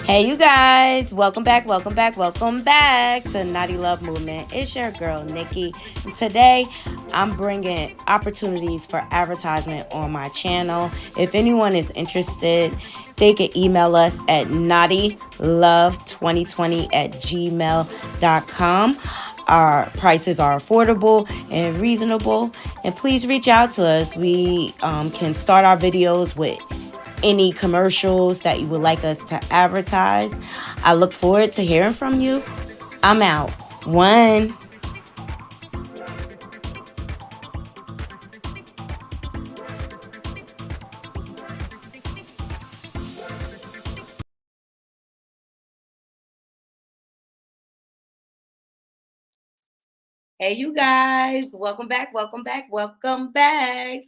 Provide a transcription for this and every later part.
Hey, you guys, welcome back, welcome back to Naughty Love Movement. It's your girl, Nikki. And today, I'm bringing opportunities for advertisement on my channel. If anyone is interested, they can email us at knottylove2020@gmail.com. Our prices are affordable and reasonable. And please reach out to us. We can start our videos with any commercials that you would like us to advertise. I look forward to hearing from you. I'm out. One. Hey, you guys. Welcome back, welcome back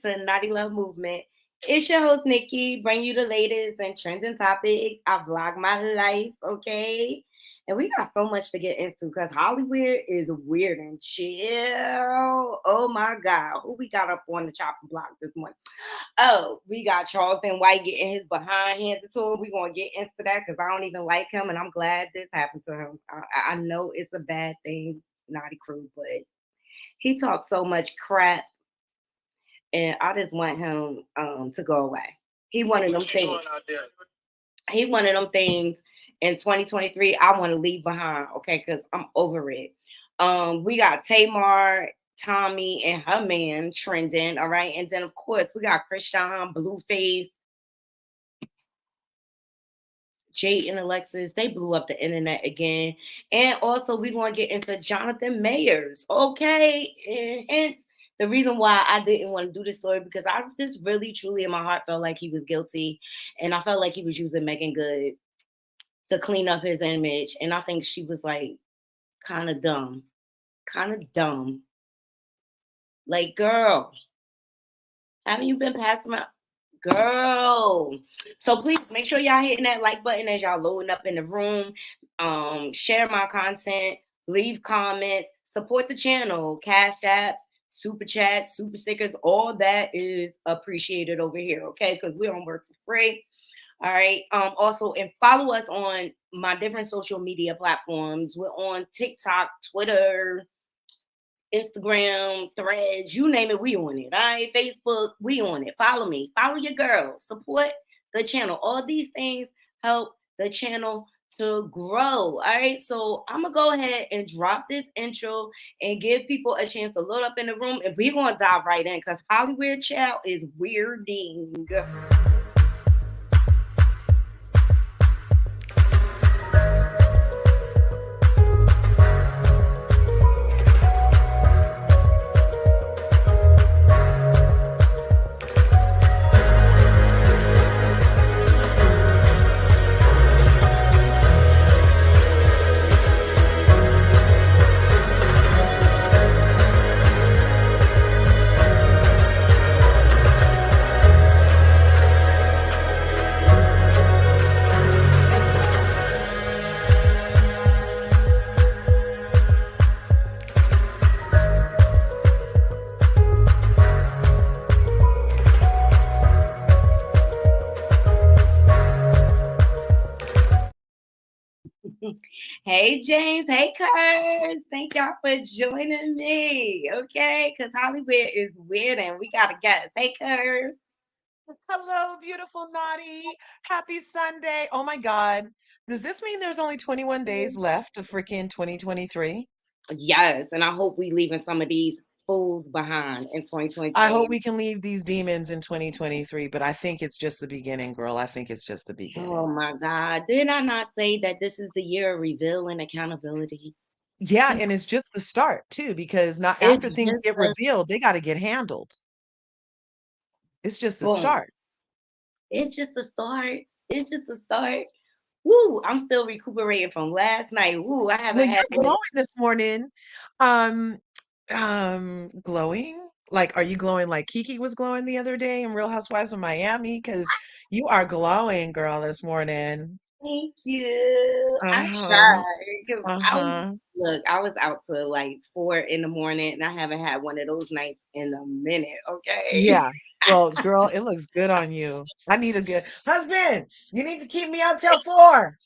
to Naughty Love Movement. It's your host, Nikki, bring you the latest and trending topics. I vlog my life, okay? And we got so much to get into because Hollywood is weird and chill. Oh my God. Who we got up on the chopping block this morning? Oh, we got Charleston White getting his behind handed to him. We're going to get into that because I don't even like him and I'm glad this happened to him. I know it's a bad thing, Naughty Crew, but he talks so much crap and I just want him to go away. He one of them things. He one of them things in 2023 I want to leave behind, okay, because I'm over it. We got Tamar, Tommy, and her man trending, all right. And then of course we got Chrisean, Blueface, Jade and Alexis. They blew up the internet again. And also we're gonna get into Jonathan Mayers, okay? And hence the reason why I didn't want to do this story because I just really truly in my heart felt like he was guilty and I felt like he was using Megan Good to clean up his image. And I think she was like kind of dumb. Kind of dumb. Like, girl, haven't you been passing my girl? So please make sure y'all hitting that like button as y'all loading up in the room. Share my content, leave comments, support the channel, cash apps, super chats, super stickers, all that is appreciated over here, okay? Because we don't work for free. All right. Also, and follow us on my different social media platforms. We're on TikTok, Twitter, Instagram, Threads, you name it, we on it. All right, Facebook, we on it. Follow me, follow your girl, support the channel. All these things help the channel to grow. All right, so I'm gonna go ahead and drop this intro and give people a chance to load up in the room, and we're gonna dive right in because Hollywood Child is weirding. Hey James, hey Kurs. Thank y'all for joining me. Okay, because Hollywood is weird and we got a guest. Hey Kurs. Hello, beautiful naughty. Happy Sunday. Oh my God. Does this mean there's only 21 days left of freaking 2023? Yes, and I hope we leaving some of these fools behind in I hope 2023. we can leave these demons in 2023, but I think it's just the beginning, girl. I think it's just the Oh beginning. my God. Did I not say that this is the year of reveal and accountability? Yeah, and it's just the start too, because not It's after things just get a revealed, they got to get handled. It's just the boom. start. It's just the start. It's just the start. Woo! I'm still recuperating from last night. Woo! I Well, haven't you're had glowing this morning. Um, glowing? Like, are you glowing like Kiki was glowing the other day in Real Housewives of Miami? Because you are glowing, girl, this morning. thank you. I Uh-huh. tried because Uh-huh. I was out till like 4 in the morning and I haven't had one of those nights in a minute. Okay. Yeah. Well, girl, it looks good on you. I need a good husband. You need to keep me out till 4.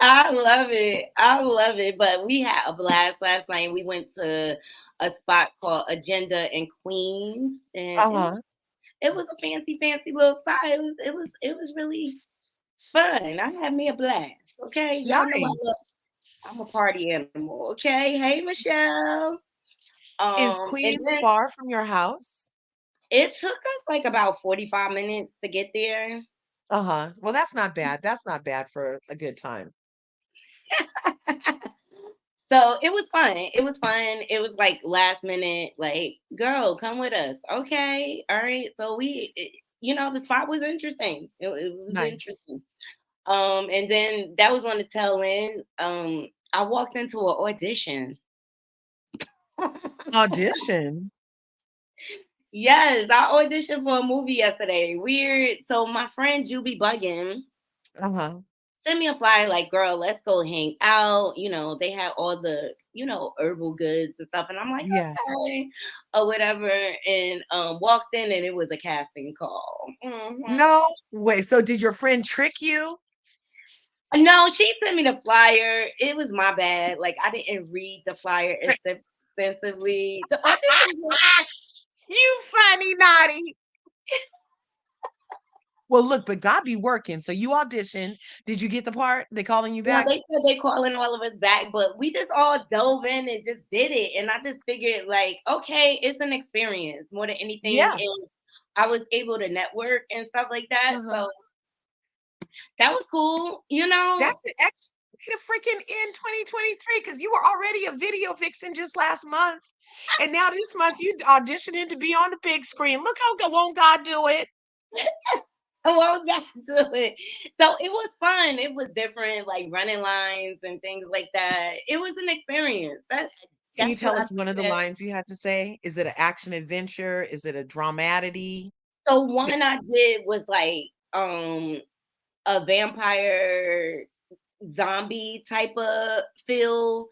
I love it. I love it. But we had a blast last night. We went to a spot called Agenda in Queens, and Uh-huh. it was a fancy, fancy little spot. It was really fun. I had me a blast. Okay, y'all know Nice. I'm a party animal. Okay, hey Michelle. Is And Queens then far from your house? it took us like about 45 minutes to get there. Uh-huh. Well, that's not bad. That's not bad for a good time. So it was fun. It was fun. It was like last minute, like, girl, come with us. Okay. All right. So the spot was interesting. It was Nice. interesting. And then that was on the tail end. I walked into an audition. Audition. Yes, I auditioned for a movie yesterday. Weird. So my friend Juby Buggin Uh-huh. sent me a flyer like, girl, let's go hang out. They had all the, herbal goods and stuff. And I'm like, Yeah. okay, or whatever. And walked in and it was a casting call. No way. So did your friend trick you? No, she sent me the flyer. It was my bad. Like I didn't read the flyer extensively. The audition was You funny naughty. Well, look, but God be working. So you auditioned. Did you get the part? They calling you well, back? they said they calling all of us back, but we just all dove in and just did it. And I just figured, like, okay, it's an experience more than anything. Yeah. And I was able to network and stuff like that. Uh-huh. So that was cool. That's the X way to freaking end 2023 because you were already a video vixen just last month. And now this month you auditioning to be on the big screen. Look how won't God do it? Well, back to it. So it was fun. It was different, like running lines and things like that. It was an experience. Can you That's what tell I us one of the said. lines you had to say? Is it an action adventure? Is it a dramatity? So one I did was like a vampire zombie type of feel.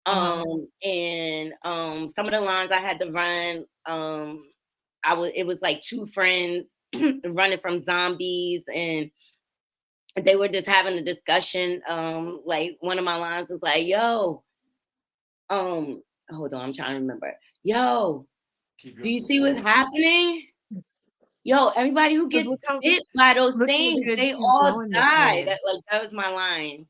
Uh-huh. And some of the lines I had to run, it was like two friends running from zombies, and they were just having a discussion. Like one of my lines was like, yo, um, hold on, I'm trying to remember. Yo, do you see what's happening? Yo, everybody who Because gets bit by those look how things, good they she's all glowing this die. morning. That was my line.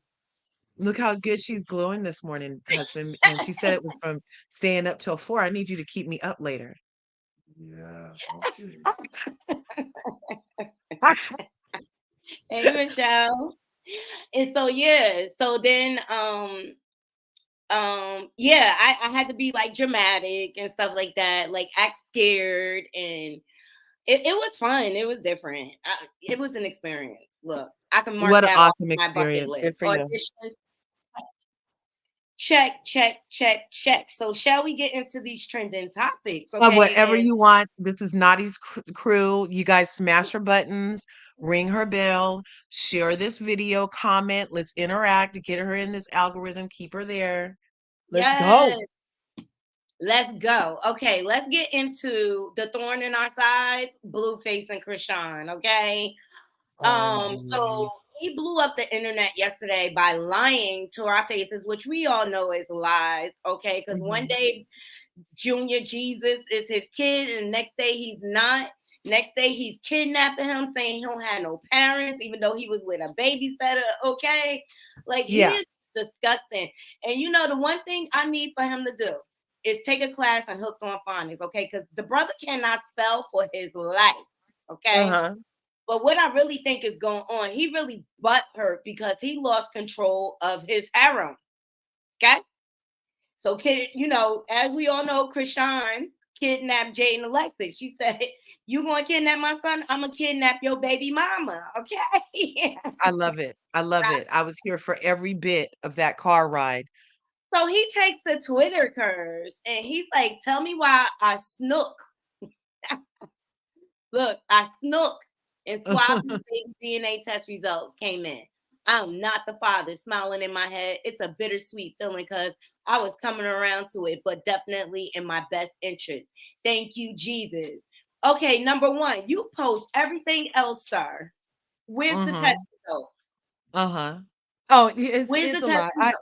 Look how good she's glowing this morning, husband. And she said it was from staying up till 4. I need you to keep me up later. Yeah. Okay. Hey, Michelle. And so yeah, so then yeah, I had to be like dramatic and stuff like that, like act scared, and it was fun. It was different. It was an experience. Look, I can mark What an that off awesome my bucket experience. Good list. for you. Auditions, check, check, check, check. So shall we get into these trending topics? Okay. Whatever And you want. This is Naughty's crew. You guys smash her buttons, ring her bell, share this video, comment. Let's interact, get her in this algorithm, keep her there. Let's go. yes, let's go. Okay, let's get into the thorn in our sides, Blueface and Chrisean. Okay. So OMG. he blew up the internet yesterday by lying to our faces, which we all know is lies, okay? Because one Mhm. day Junior Jesus is his kid, and the next day he's not. Next day he's kidnapping him, saying he don't have no parents, even though he was with a babysitter, okay? Like he Yeah. is disgusting. And the one thing I need for him to do is take a class on hooked on phonics, okay? Because the brother cannot spell for his life, okay? Uh-huh. But what I really think is going on, he really butthurt because he lost control of his harem. Okay. So, as we all know, Chrisean kidnapped Jade and Alexis. She said, "You gonna kidnap my son? I'm gonna kidnap your baby mama." Okay. I love it. I love it. I was here for every bit of that car ride. So he takes the Twitter curse and he's like, "Tell me why I snook." Look, I snook and swabbed his baby's DNA test results came in. I'm not the father, smiling in my head. It's a bittersweet feeling because I was coming around to it, but definitely in my best interest. Thank you, Jesus. Okay, number one, you post everything else, sir. Where's the test Mm-hmm. results? Uh-huh. Oh, Where's the it's a test lie. results?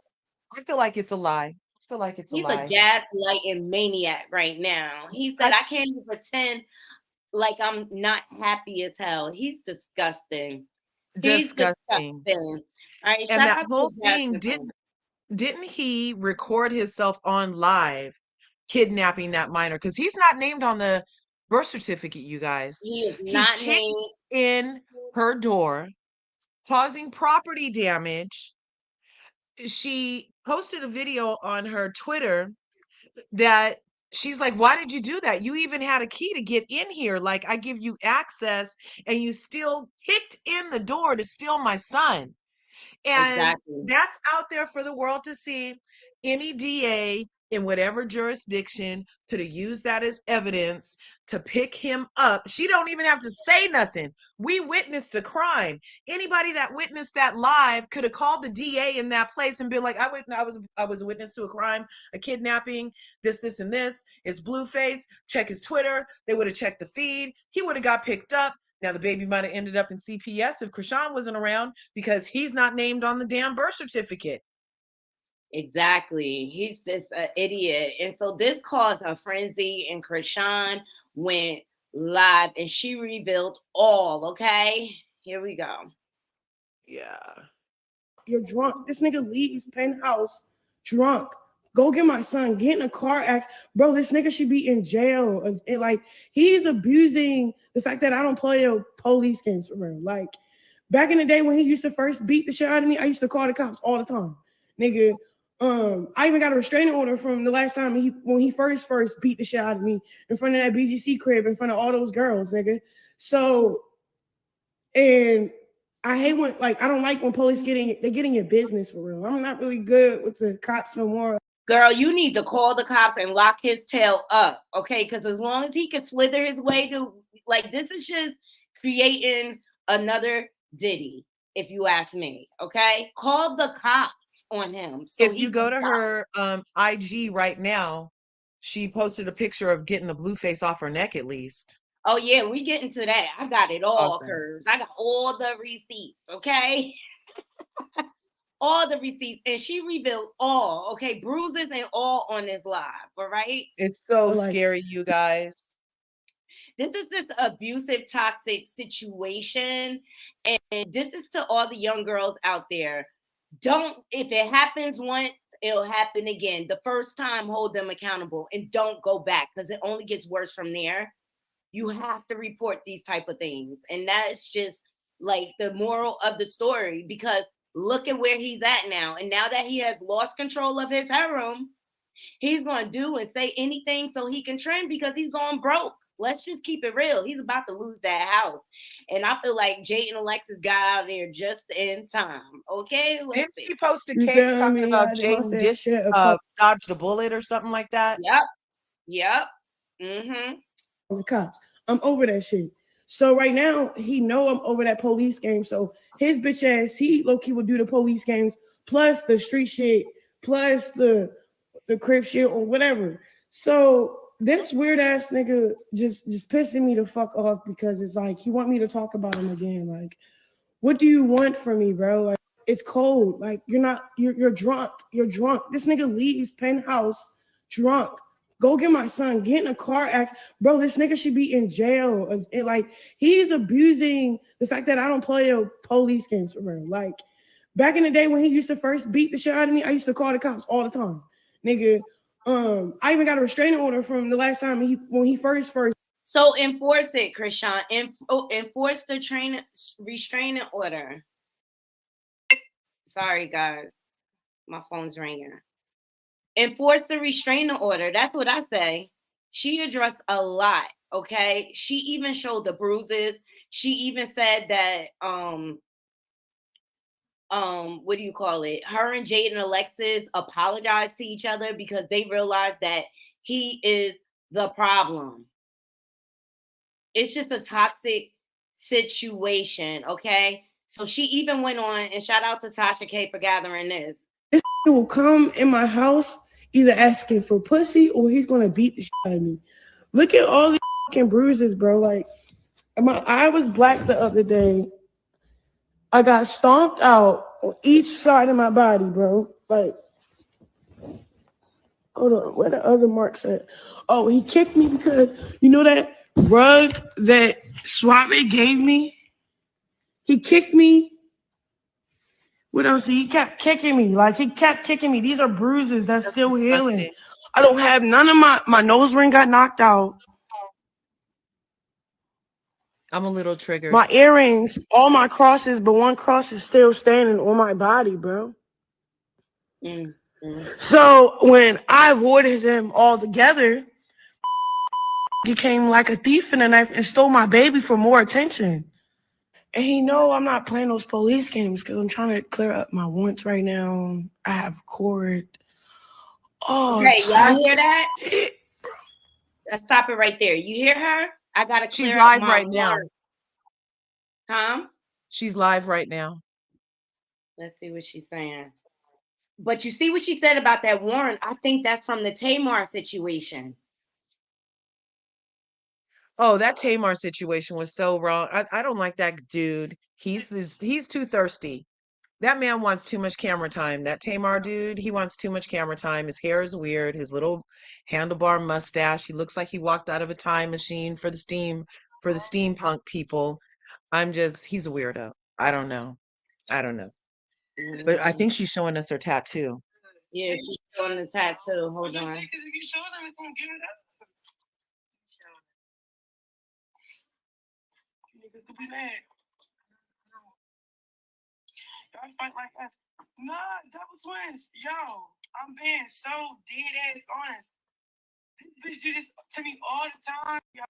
I feel like it's a lie. I feel like it's a He's a lie. gaslighting maniac right now. He said, I I can't even pretend like I'm not happy as hell. He's disgusting. He's disgusting. disgusting. All right, And shout that out to whole thing Braxton. didn't he record himself on live kidnapping that minor? Because he's not named on the birth certificate, you guys. He is He not kicked named. in her door, causing property damage. She posted a video on her Twitter that she's like, why did you do that? You even had a key to get in here. Like, I give you access, and you still kicked in the door to steal my son. And Exactly. that's out there for the world to see. Any DA in whatever jurisdiction could have used that as evidence to pick him up. She don't even have to say nothing. We witnessed a crime. Anybody that witnessed that live could have called the DA in that place and been like, I was a witness to a crime, a kidnapping, this, and this. It's Blueface. Check his Twitter. They would have checked the feed. He would have got picked up. Now, the baby might have ended up in CPS if Chrisean wasn't around because he's not named on the damn birth certificate. Exactly. He's just an idiot. And so this caused a frenzy, and Chrisean went live and she revealed all. Okay, here we go. Yeah. You're drunk. This nigga leaves penthouse drunk. Go get my son. Get in a car accident. Bro, this nigga should be in jail. And like, he's abusing the fact that I don't play the police games for real. Like, back in the day when he used to first beat the shit out of me, I used to call the cops all the time. Nigga, I even got a restraining order from the last time when he first beat the shit out of me in front of that BGC crib in front of all those girls, nigga. So, and I hate when, like, I don't like when police get in your business for real. I'm not really good with the cops no more. Girl, you need to call the cops and lock his tail up, okay? Because as long as he can slither his way to, like, this is just creating another Diddy, if you ask me, okay? Call the cops on him so If he you can go to stop. her IG right now, she posted a picture of getting the blue face off her neck at least. Oh, yeah, we get into that. I got it all, Awesome. Curves. I got all the receipts, okay? All the receipts. And she revealed all, okay? Bruises and all on this live, all right? It's so But, like, scary, you guys. This is this abusive, toxic situation. And this is to all the young girls out there. Don't, if it happens once, it'll happen again. The first time, hold them accountable and don't go back because it only gets worse from there. You have to report these type of things. And that's just like the moral of the story, because look at where he's at now. And now that he has lost control of his harem, he's going to do and say anything so he can trend because he's going broke. Let's just keep it real. He's about to lose that house. And I feel like Jade and Alexis got out there just in time. Okay, let's Didn't see. she post a you cake feel talking me? about I did my Jaden fair did share of calling dodged a bullet or something like that? Yep. Mm-hmm. the cops. I'm over that shit. So right now, he know I'm over that police game. So his bitch ass, he low key will do the police games plus the street shit, plus the crib shit or whatever. So this weird ass nigga just pissing me the fuck off because it's like he want me to talk about him again. Like, what do you want from me, bro? Like, it's cold. Like, you're drunk. You're drunk. This nigga leaves penthouse drunk. Go get my son. Get in a car accident. Bro, this nigga should be in jail. And like, he's abusing the fact that I don't play the police games for real. Like, back in the day when he used to first beat the shit out of me, I used to call the cops all the time. Nigga, I even got a restraining order from the last time when he first. So enforce it, Chrisean. Enforce the restraining order. Sorry, guys. My phone's ringing. Enforce the restraining order. That's what I say. She addressed a lot, okay? She even showed the bruises. She even said that what do you call it? Her and Jade and Alexis apologized to each other because they realized that he is the problem. It's just a toxic situation, okay? So she even went on, and shout out to Tasha K for gathering this. This will come in my house either asking for pussy or he's gonna beat the shit out of me. Look at all these fucking bruises, bro. Like my eye was black the other day. I got stomped out on each side of my body, bro. Like, hold on, where the other marks at? Oh, he kicked me because you know that rug that Suave gave me? He kicked me. What else? He kept kicking me. Like he kept kicking me. These are bruises that's still disgusting. healing. I don't have none of my nose ring got knocked out. I'm a little triggered. My earrings, all my crosses, but one cross is still standing on my body, bro. So when I avoided them altogether, he came like a thief in the night and stole my baby for more attention. And he know I'm not playing those police games because I'm trying to clear up my wants right now. I have court. Oh, okay, y'all hear that? Let's stop it right there. You hear her? I gotta clear She's live up my right now. Huh? She's live right now. Let's see what she's saying. But you see what she said about that warrant? I think that's from the Tamar situation. Oh, that Tamar situation was so wrong. I don't like that dude. He's too thirsty. That man wants too much camera time. That Tamar dude, he wants too much camera time. His hair is weird. His little handlebar mustache. He looks like he walked out of a time machine for the steampunk people. He's a weirdo. I don't know. But I think she's showing us her tattoo. Yeah, she's showing the tattoo. Hold on. Y'all fight like that. Nah, double twins. Yo, I'm being so dead ass honest. This bitch do this to me all the time. Yo.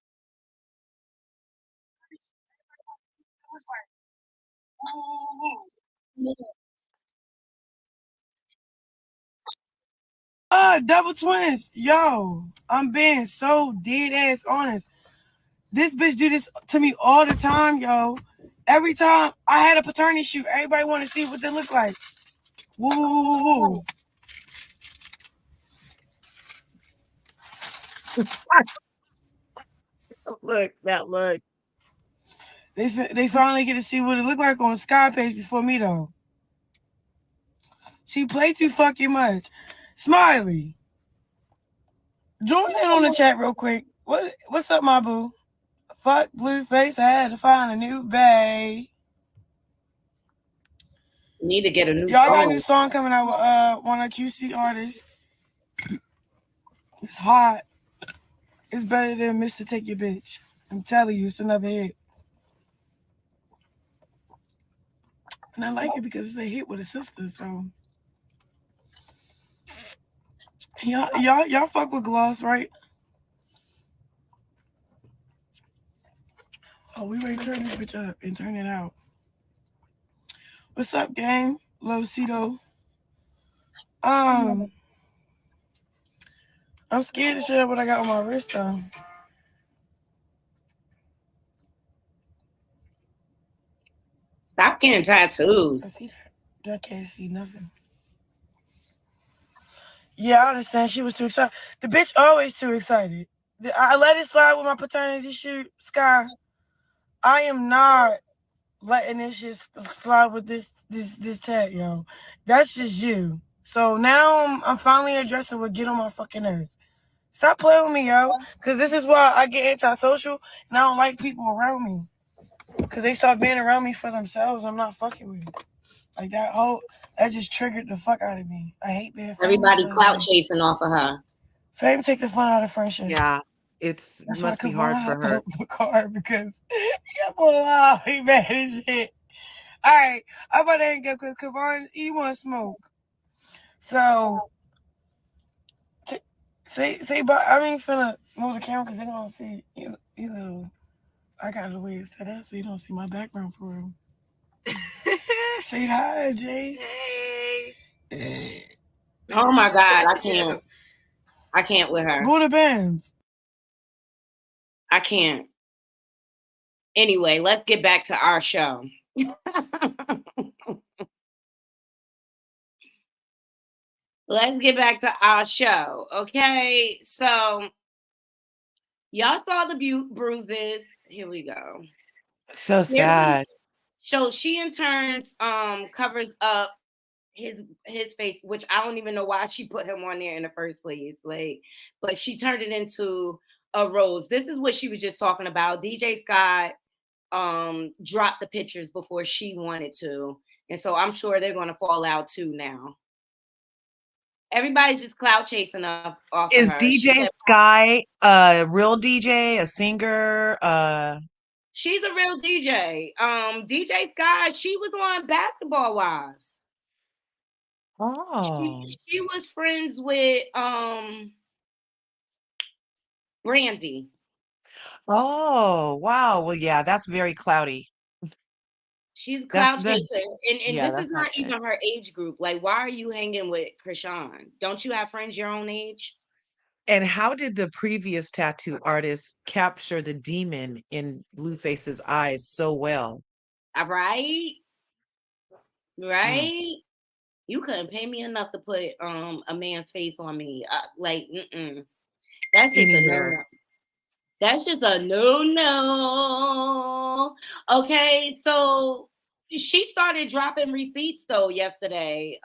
Double twins. Yo, I'm being so dead ass honest. This bitch do this to me all the time, yo. Every time I had a paternity shoot, everybody want to see what they look like. Woo, woo, woo, woo, woo. Look. They finally get to see what it looked like on Sky page before me though. She played too fucking much. Smiley, join in on the chat real quick. What's up, my boo? Fuck Blueface, I had to find a new bae. Need to get a new Y'all song. got a new song coming out with one of QC artists. It's hot. It's better than Mr. Take Your Bitch. I'm telling you, it's another hit. And I like it because it's a hit with a sister, so. Y'all fuck with Gloss, right? Oh, we ready to turn this bitch up and turn it out. What's up, gang? Love Cito. I'm scared to share what I got on my wrist though. Stop getting tattoos. I see that. I can't see nothing. Yeah, I understand. She was too excited. The bitch always too excited. I let it slide with my paternity shoot, Sky. I am not letting this shit slide with this tag, yo. That's just you. So now I'm finally addressing what get on my fucking nerves. Stop playing with me, yo. Because this is why I get antisocial and I don't like people around me. Because they start being around me for themselves. I'm not fucking with it. Like that just triggered the fuck out of me. I hate being everybody clout chasing off of her. Fame take the fun out of friendship. Yeah, it must be hard for her. Car because he mad as shit. All right, I'm about to hang up because Kavon, he want smoke. So, but I ain't finna move the camera because they gonna see you know. I got the way it's set up so you don't see my background for real. Say hi, Jay. Hey. Oh my God, I can't with her. Go to bands. I can't. Anyway, let's get back to our show. Let's get back to our show. Okay. So y'all saw the bruises. Here we go. So sad. So she in turns covers up his face, which I don't even know why she put him on there in the first place. Like, but she turned it into a rose. This is what she was just talking about. DJ Scott dropped the pictures before she wanted to. And so I'm sure they're gonna fall out too now. Everybody's just clout chasing off Is of her. DJ Sky a real DJ, a singer? She's a real DJ. DJ Sky, she was on Basketball Wives. Oh. She was friends with Brandy. Oh, wow. Well, yeah, that's very cloudy. She's a cloud chaser. And yeah, this that's is not good. even her age group. Like, why are you hanging with Chrisean? Don't you have friends your own age? And how did the previous tattoo artist capture the demon in Blueface's eyes so well? Right? Right? You couldn't pay me enough to put a man's face on me. Like, that's just Anywhere. a no-no. That's just a no-no. Okay, so she started dropping receipts though yesterday.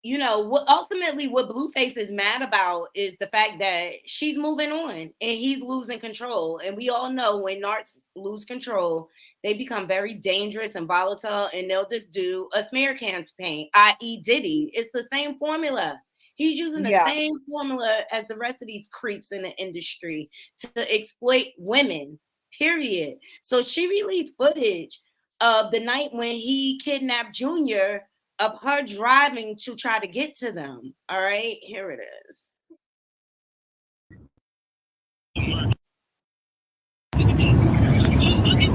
You know, what Blueface is mad about is the fact that she's moving on and he's losing control. And we all know when narcs lose control, they become very dangerous and volatile, and they'll just do a smear campaign, i.e. Diddy. It's the same formula. He's using the same formula as the rest of these creeps in the industry to exploit women, period. So she released footage of the night when he kidnapped Junior, of her driving to try to get to them. All right, here it is. Look at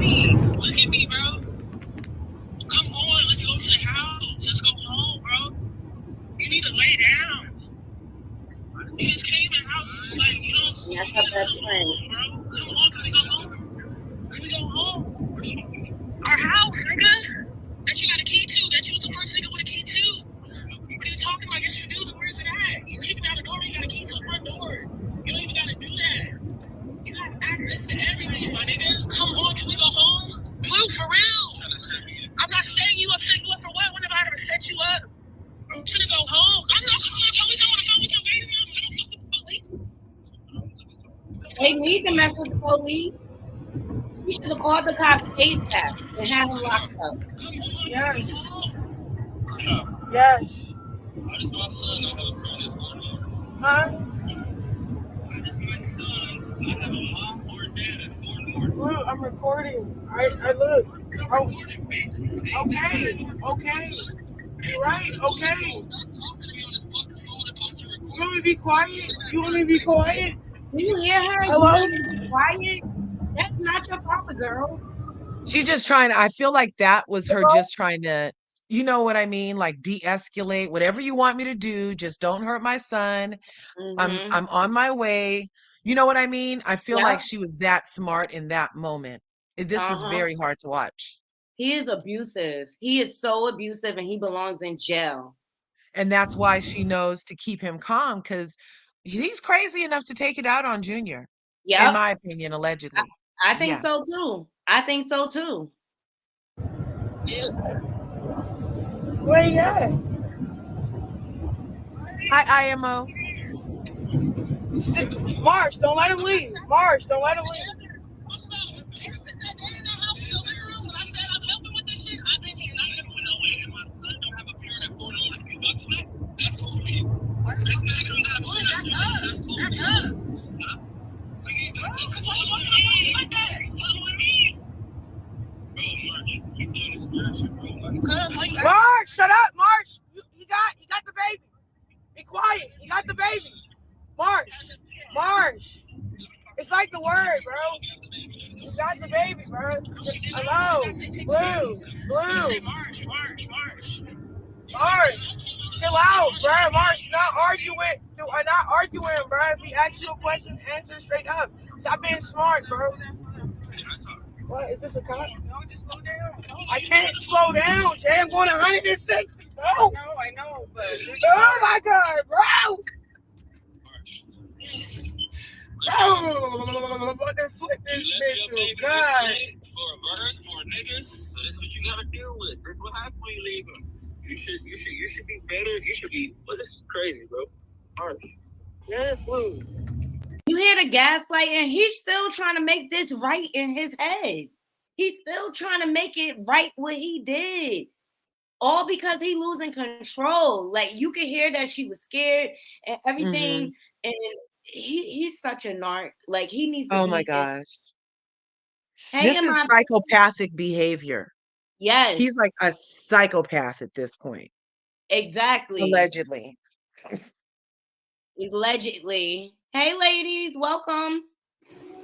me, bro. Come on, let's go to the house. Let's go home, bro. You need to lay down. You just came in the house, like, you know, That's her best friend. bro. Come on, can we go home? Can we go home? Our house, nigga. That you got a key to. That you was the first nigga with a key to. What are you talking about? Yes, you do. Where is it at? You keep it out the door. You got a key to the front door. You don't even got to do that. You have access to everything, my nigga. Come on, can we go home? Blue, for real. I'm not setting you up. Setting you up for what? When have I ever set you up? I'm finna go home. I'm not calling the police. I want to phone with your baby mama. I don't fuck with the police. They need to mess with the police. She should have called the cops ASAP and had him locked up. Yes. Yes. That is my son. I have a friend that's for me. Huh? That is my son. I have a mom or a dad that's for me. Look, I'm recording. I look. Oh, okay. You're right. Okay. You want me to be quiet? Do you hear her? Hello? You need to be quiet. That's not your father, girl. She's just I feel like that was her just trying to, you know what I mean? Like de-escalate, whatever you want me to do, just don't hurt my son. I'm on my way. You know what I mean? I feel like she was that smart in that moment. This is very hard to watch. He is abusive. He is so abusive, and he belongs in jail. And that's why she knows to keep him calm, because he's crazy enough to take it out on Junior. Yeah, in my opinion, allegedly. I think so too. Where you at? Hi, IMO. Marsh, don't let him leave. Marsh, shut up, Marsh. He got the baby. Be quiet. He got the baby. Marsh. It's like the word, bro. You got the baby, bro. Hello, Blue. Marsh, chill out, bro. Marsh, not arguing, bro. If he asks you a question, answer straight up. Stop being smart, bro. What? Is this a cop? No, just slow down. No, I can't slow down, Jay. I'm going 160. No. I know, but... Oh, my God, bro. Oh, I'm about to flip this bitch, oh, God. For a verse, for a nigga, so this is what you gotta deal with. This is what happens when you leave him. You should be better. You should be... Well, this is crazy, bro. Harsh. Yes, blue. You hear the gaslighting? He's still trying to make this right in his head. He's still trying to make it right what he did. All because he losing control. Like, you could hear that she was scared and everything. And he's such a narc. Like, he needs to Oh be... my gosh. Hey, This is psychopathic behavior. Yes. He's like a psychopath at this point. Exactly. Allegedly. Allegedly. Hey, ladies, welcome.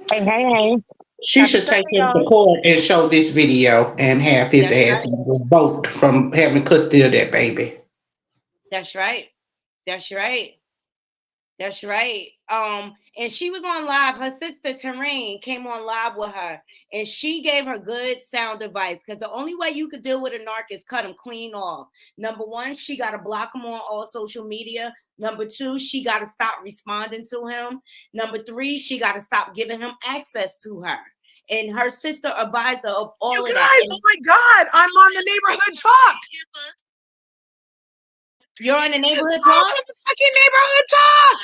Hey. She Happy should take Sunday, him to y'all. court and show this video and have his That's ass revoked from having custody of that baby. That's right. That's right. That's right. And she was on live. Her sister Tamar came on live with her, and she gave her good sound advice, because the only way you could deal with a narc is cut him clean off. Number one, she got to block him on all social media. Number two, she got to stop responding to him. Number three, she got to stop giving him access to her. And her sister advised her of all You of guys, that. oh my God, I'm on the neighborhood talk. You're on the neighborhood It's talk? the fucking neighborhood talk.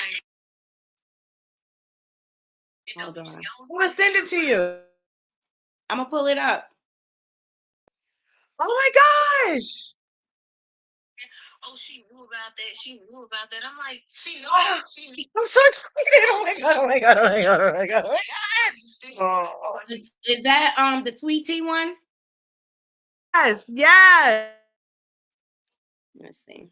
Hold on. I'm gonna send it to you. I'm gonna pull it up. Oh my gosh. Oh, she knew about that. She knew about that. I'm like, she knew. I'm so excited. Oh my God. Oh my God. Oh my God. Oh my God. Oh my God. Oh. Is that the sweet tea one? Yes. Yes. Let's see.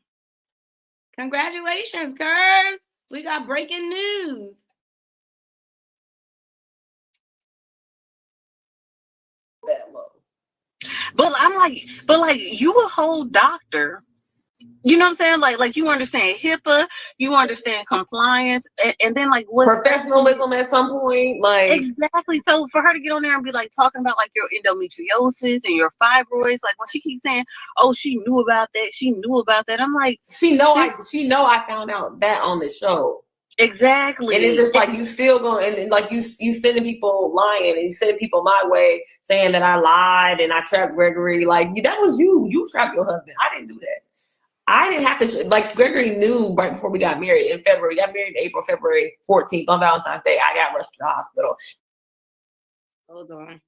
Congratulations, Curves. We got breaking news. But you a whole doctor. You know what I'm saying? Like you understand HIPAA, you understand compliance, and then like what's professionalism at some point, like exactly. So for her to get on there and be like talking about like your endometriosis and your fibroids, like when she keeps saying, "Oh, she knew about that. She knew about that." I'm like, she know I found out that on the show. Exactly. And it's just like you still going and like you sending people lying and you sending people my way saying that I lied and I trapped Gregory. Like that was you. You trapped your husband. I didn't do that. I didn't have to, like Gregory knew right before we got married in February. We got married in February 14th on Valentine's Day. I got rushed to the hospital. Hold on.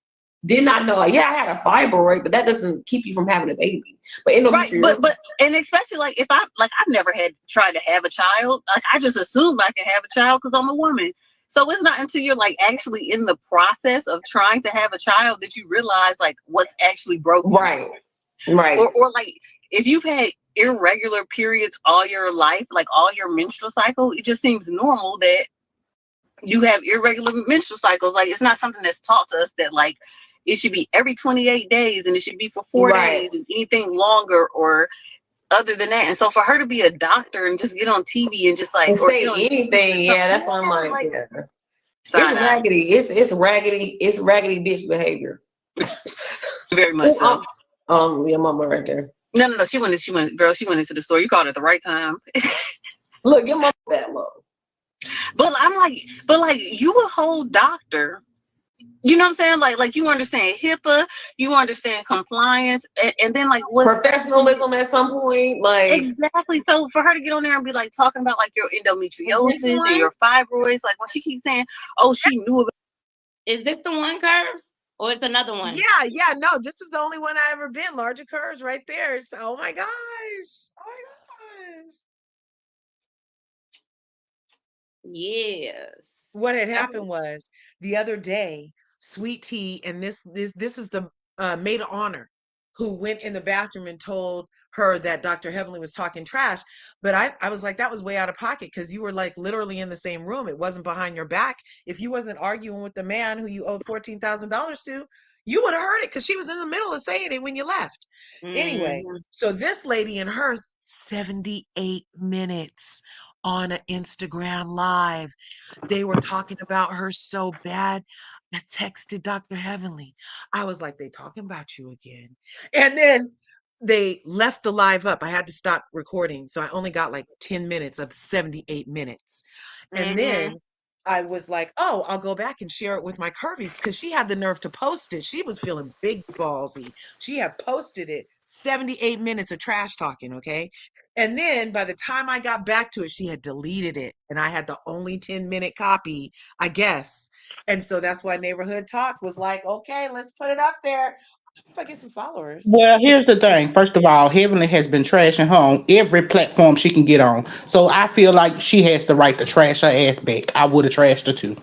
Did not know, like, yeah, I had a fibroid, but that doesn't keep you from having a baby. But endometriosis, but and especially like if I've never had tried to have a child, like I just assumed I could have a child because I'm a woman. So it's not until you're like actually in the process of trying to have a child that you realize like what's actually broken. Right. Or like if you've had irregular periods all your life, like all your menstrual cycle, it just seems normal that you have irregular menstrual cycles. Like it's not something that's taught to us that like it should be every 28 days and it should be for 4 days and anything longer or other than that. And so for her to be a doctor and just get on TV and just like and say anything, that's what I'm like, yeah. It's raggedy. It's raggedy bitch behavior. Very much so. Your mama right there. No. She went into the store. You called at the right time. Look, your mama that low. But I'm like, you a whole doctor. You know what I'm saying? Like you understand HIPAA, you understand compliance, and then like what's professionalism at some point, like exactly. So for her to get on there and be like talking about like your endometriosis and your fibroids, like when she keeps saying, "Oh, she knew about." Is this the one, Curves, or is another one? Yeah. No, this is the only one I ever been. Larger curves right there. So, oh my gosh. Yes. What had happened was the other day, Sweet Tea, and this is the maid of honor who went in the bathroom and told her that Dr. Heavenly was talking trash. But I was like, that was way out of pocket because you were like literally in the same room. It wasn't behind your back. If you wasn't arguing with the man who you owed $14,000 to, you would have heard it because she was in the middle of saying it when you left. Anyway, so this lady and her 78 minutes on an Instagram live. They were talking about her so bad. I texted Dr. Heavenly. I was like, they talking about you again. And then they left the live up. I had to stop recording. So I only got like 10 minutes of 78 minutes. And then I was like, oh, I'll go back and share it with my curvies, because she had the nerve to post it. She was feeling big ballsy. She had posted it, 78 minutes of trash talking, okay? And then by the time I got back to it, she had deleted it. And I had the only 10-minute copy, I guess. And so that's why Neighborhood Talk was like, okay, let's put it up there. If I get some followers. Well, here's the thing. First of all, Heavenly has been trashing her on every platform she can get on. So I feel like she has the right to trash her ass back. I would have trashed her too.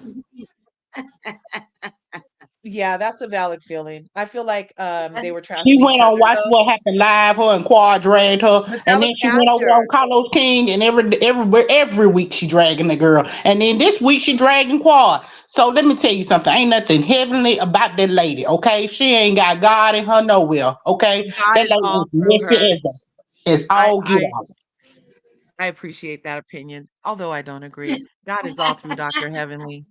Yeah, that's a valid feeling. I feel like they were trashing She each went on other Watch though. What Happened Live, her and Quad dragged her, But that and was then she went over after. on Carlos King, and every week she dragging the girl, and then this week she dragging Quad. So let me tell you something. Ain't nothing heavenly about that lady, okay? She ain't got God in her nowhere, okay? God That is lady all is through her. messy as it's I, all get I out. I appreciate that opinion, although I don't agree. God is all through Dr. Heavenly.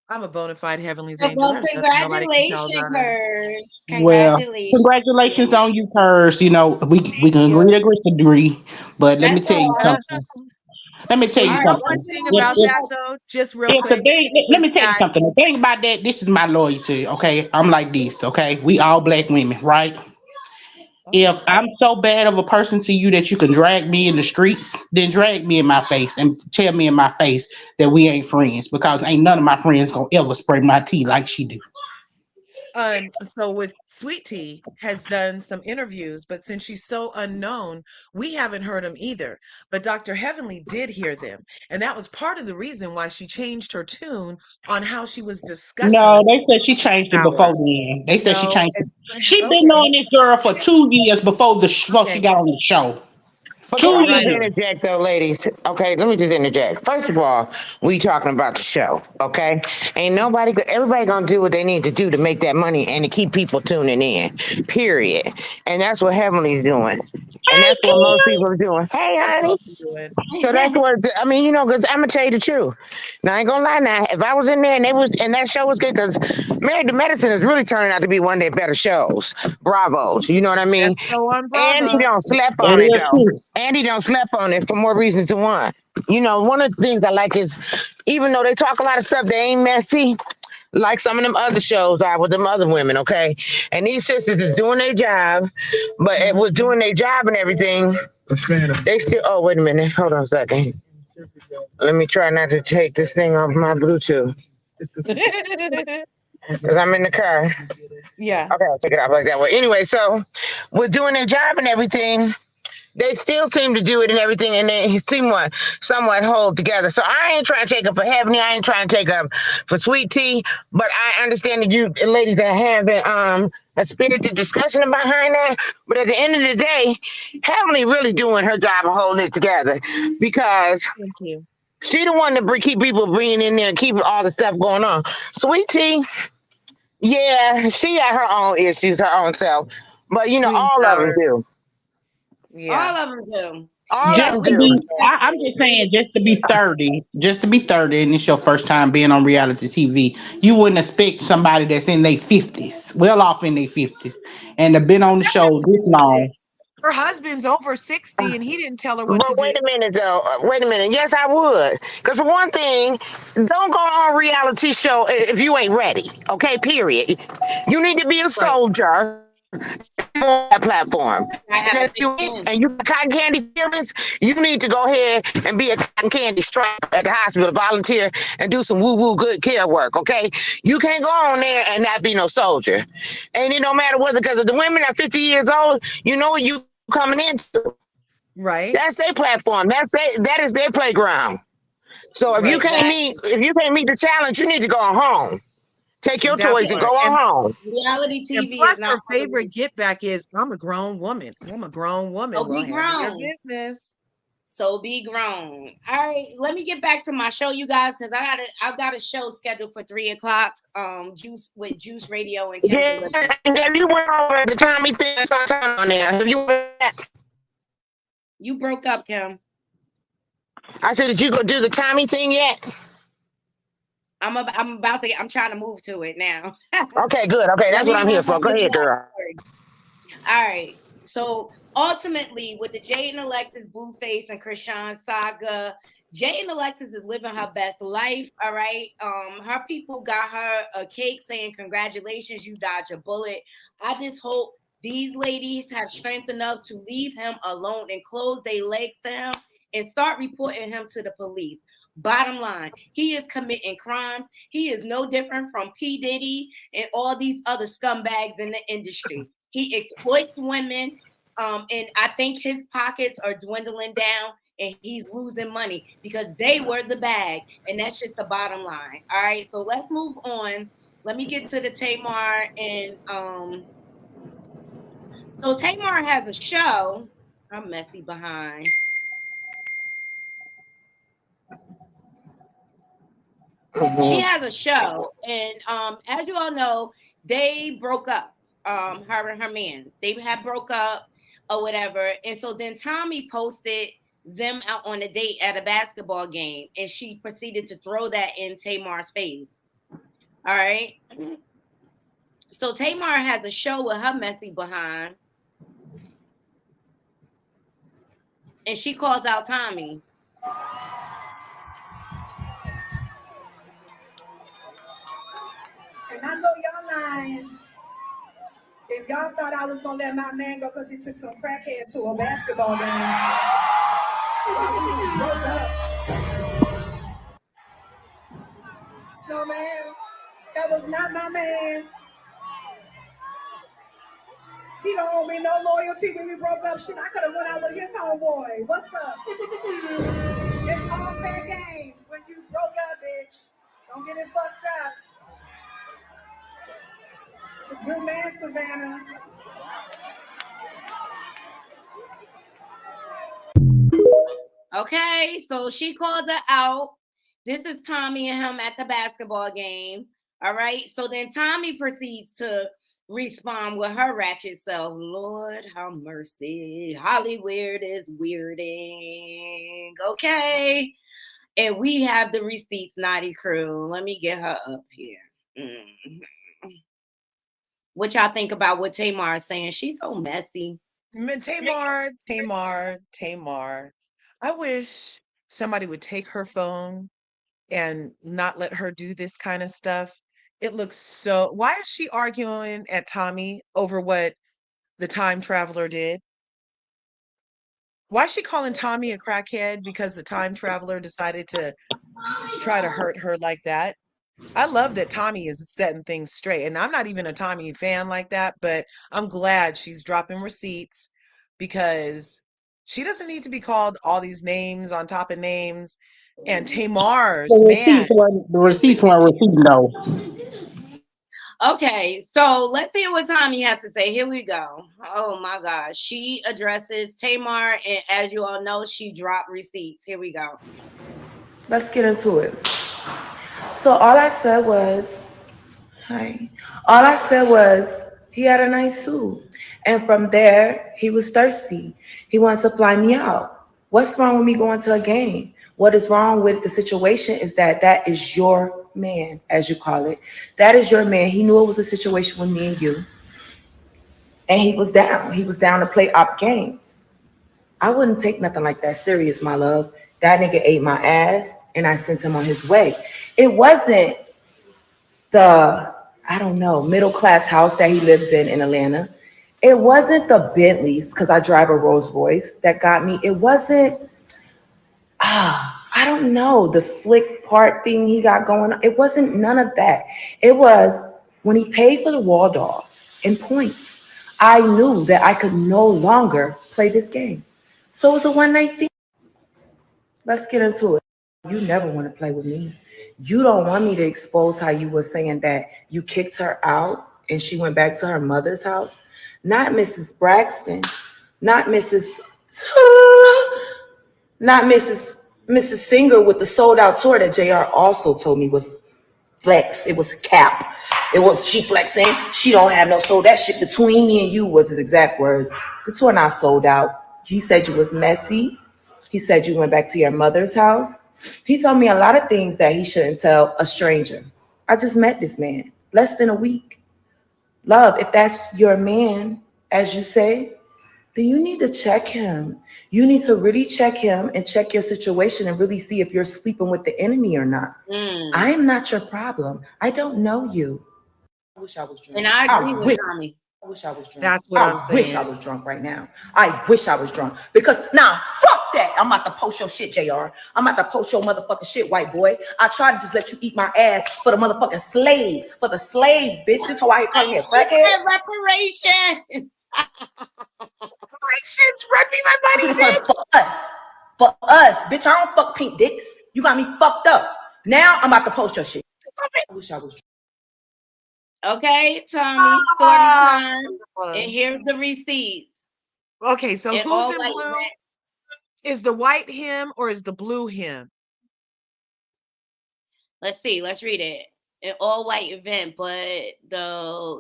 I'm a bona fide Heavenly's angel. Well, There's nothing nobody can tell congratulations, about her. Hers. Well, Congratulations. congratulations on you, Purse. You know, we Thank can you. agree to disagree, but let me That's tell you all. something. Let me tell Well, you All you right. know Let's one something. get thing on about with If that though, just real if the quick, thing, let is me tell you that something. The thing about that, this is my loyalty. Okay, I'm like this. Okay, we all black women, right? oh, If I'm so bad of a person to you that you can drag me in the streets, then drag me in my face and tell me in my face that we ain't friends, because ain't none of my friends gonna ever spray my tea like she do. so with Sweet Tea has done some interviews, but since she's so unknown, we haven't heard them either. But Dr. Heavenly did hear them, and that was part of the reason why she changed her tune on how she was No, discussing they said she this changed it before hour. then. They said she No, changed it. it's She been okay. knowing this girl for 2 years before she Okay, got on the show. But can Two all I just right. years. interject though, ladies? Okay, let me just interject. First of all, we talking about the show, okay? Ain't nobody, everybody gonna do what they need to do to make that money and to keep people tuning in, period. And that's what Heavenly's doing. And Hey, that's what most people are doing. Hey, What is honey. Wilson doing? So that's what I mean, because I'm gonna tell you the truth. Now I ain't gonna lie. Now, if I was in there and that show was good, because Married to Medicine is really turning out to be one of their better shows. Bravos, you know what I mean? Best show on Andy Bravo. don't sleep that on it is though. true. Andy don't sleep on it for more reasons than one. One of the things I like is, even though they talk a lot of stuff, they ain't messy like some of them other shows are with them other women, okay? And these sisters is doing their job, but it was doing their job and everything. They still. Oh, wait a minute. Hold on a second. Let me try not to take this thing off my Bluetooth because I'm in the car. Yeah. Okay, I'll take it off like that way. Anyway, so we're doing their job and everything. They still seem to do it and everything, and they seem somewhat hold together. So I ain't trying to take up for Heavenly. I ain't trying to take up for Sweet Tea. But I understand that you ladies are having a spirited discussion behind that. But at the end of the day, Heavenly really doing her job of holding it together, because Thank you. she the one that keep people bringing in there and keep all the stuff going on. Sweet Tea, yeah, she got her own issues, her own self. But Sweet and all of them sour. do. Yeah. All of them do. All of Yeah, Just them we to do. be, respect I'm it. just We saying, just to be respect 30, just to be 30, and it's your first time being on reality TV, you wouldn't expect somebody that's in their 50s, well off in their 50s, and have been But on the that has show to this do with it. long. Her husband's over 60 and he didn't tell her what But to do. wait a minute, though. Wait a minute. Yes, I would. Because for one thing, don't go on a reality show if you ain't ready. Okay, period. You need to be a Right. soldier on that platform. I And have a if thick you ain't, skin. and you got cotton candy feelings, you need to go ahead and be a cotton candy stripe at the hospital, volunteer, and do some woo-woo good care work, okay? You can't go on there and not be no soldier. And it don't matter whether, because if the women are 50 years old, you know what you coming into. Right. That's their platform. That is their playground. So if you can't Exactly. meet the challenge, you need to go on home. Take your That toys and go part. on home. Reality And TV is plus her not favorite always get back is I'm a grown woman. I'm a grown woman. so Well, be handle your grown. business. So be grown. All right, let me get back to my show, you guys, because I got a show scheduled for 3:00. Juice with Juice Radio and Kim Yeah, Delicious. have you went over the Tommy thing on there? Have you? You broke up, Kim. I said, did you go do the Tommy thing yet? I'm trying to move to it now. Okay, good. Okay, Let that's what me I'm here move for. on Go this ahead, last girl. story. All right. So ultimately, with the Jay and Alexis Blueface and Chrisean saga, Jay and Alexis is living her best life. All right. Her people got her a cake saying, "Congratulations, you dodged a bullet." I just hope these ladies have strength enough to leave him alone and close their legs down and start reporting him to the police. Bottom line, he is committing crimes. He is no different from P. Diddy and all these other scumbags in the industry. He exploits women, and I think his pockets are dwindling down and he's losing money because they were the bag, and that's just the bottom line. All right, so let's move on. Let me get to the Tamar and so Tamar has a show. I'm messy behind. She has a show, and as you all know, they broke up. Her and her man, they had broke up or whatever, and so then Tommy posted them out on a date at a basketball game, and she proceeded to throw that in Tamar's face. All right, so Tamar has a show with her messy behind, and she calls out Tommy. And I know y'all lying. If y'all thought I was gonna let my man go because he took some crackhead to a basketball game, I broke up. No, man, that was not my man. He don't owe me no loyalty when we broke up. Shit, I could have went out with his homeboy. What's up? It's all fair game when you broke up, bitch. Don't get it fucked up. It's a good man, Savannah. Okay, so she called her out. This is Tommy and him at the basketball game. All right, so then Tommy proceeds to respond with her ratchet self. Lord have mercy. Hollywood is weirding. Okay, and we have the receipts, Naughty Crew. Let me get her up here. What y'all think about what Tamar is saying? She's so messy. Tamar. I wish somebody would take her phone and not let her do this kind of stuff. It looks so. Why is she arguing at Tommy over what the time traveler did? Why is she calling Tommy a crackhead because the time traveler decided to try to hurt her like that? I love that Tommy is setting things straight. And I'm not even a Tommy fan like that, but I'm glad she's dropping receipts because she doesn't need to be called all these names on top of names. And Tamar's man. The receipts weren't received, though. Okay, so let's see what Tommy has to say. Here we go. Oh my gosh. She addresses Tamar, and as you all know, she dropped receipts. Here we go. Let's get into it. So all I said was, he had a nice suit. And from there, he was thirsty. He wanted to fly me out. What's wrong with me going to a game? What is wrong with the situation is that is your man, as you call it. That is your man. He knew it was a situation with me and you. And he was down. He was down to play op games. I wouldn't take nothing like that serious, my love. That nigga ate my ass, and I sent him on his way. It wasn't the, middle-class house that he lives in Atlanta. It wasn't the Bentleys, because I drive a Rolls Royce, that got me. It wasn't, the slick part thing he got going on. It wasn't none of that. It was when he paid for the Waldorf in points. I knew that I could no longer play this game. So it was a one-night thing. Let's get into it. You never want to play with me. You don't want me to expose how you were saying that you kicked her out and she went back to her mother's house. Not Mrs. Braxton, not Mrs. Singer with the sold out tour that JR also told me was flex. It was cap. It was she flexing. She don't have no soul. That shit between me and you was his exact words. The tour not sold out. He said you was messy. He said you went back to your mother's house. He told me a lot of things that he shouldn't tell a stranger. I just met this man less than a week. Love, if that's your man, as you say, then you need to check him. You need to really check him and check your situation and really see if you're sleeping with the enemy or not. I am not your problem. I don't know you. I wish I was drunk. And I agree with Tommy. I wish I was drunk. That's what I'm saying. I wish I was drunk right now. I wish I was drunk. Because fuck that. I'm about to post your shit, JR. I'm about to post your motherfucking shit, white boy. I tried to just let you eat my ass for the motherfucking slaves. For the slaves, bitch. This is how I call me a crackhead. Reparation. Reparations, run me my money, bitch. For us, bitch. I don't fuck pink dicks. You got me fucked up. Now I'm about to post your shit. I wish I was drunk. Okay, Tommy, story time. And here's the receipt. Okay, so who's in blue? Is the white him or is the blue him? Let's see. Let's read it. An all-white event, but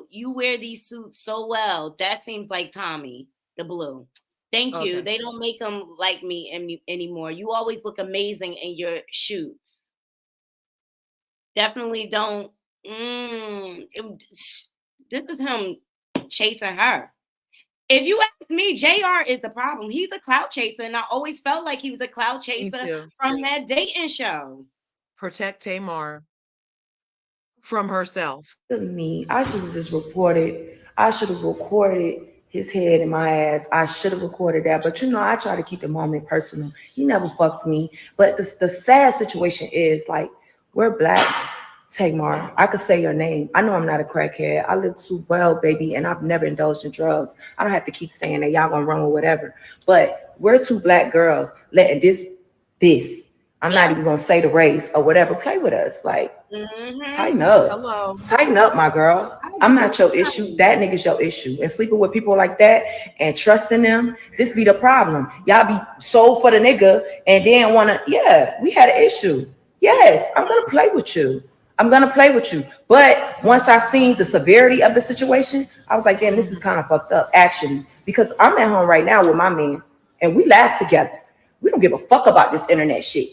you wear these suits so well. That seems like Tommy, the blue. Thank you. They don't make them like me anymore. You always look amazing in your shoots. Definitely don't. This is him chasing her. If you ask me, JR is the problem. He's a clout chaser, and I always felt like he was a clout chaser from that dating show. Protect Tamar from herself. Me, I should have just reported. I should have recorded his head in my ass. I should have recorded that. But I try to keep the moment personal. He never fucked me. But the sad situation is, like, we're black. Tamar, I could say your name. I know I'm not a crackhead. I live too well, baby, and I've never indulged in drugs. I don't have to keep saying that y'all gonna run with whatever. But we're two black girls letting this, I'm not even gonna say the race or whatever, play with us. Like, tighten up. Hello. Tighten up, my girl. I'm not your issue. That nigga's your issue. And sleeping with people like that and trusting them, this be the problem. Y'all be sold for the nigga and then wanna, we had an issue. Yes, I'm gonna play with you. But once I seen the severity of the situation, I was like, damn, this is kind of fucked up, actually. Because I'm at home right now with my man, and we laugh together. We don't give a fuck about this internet shit.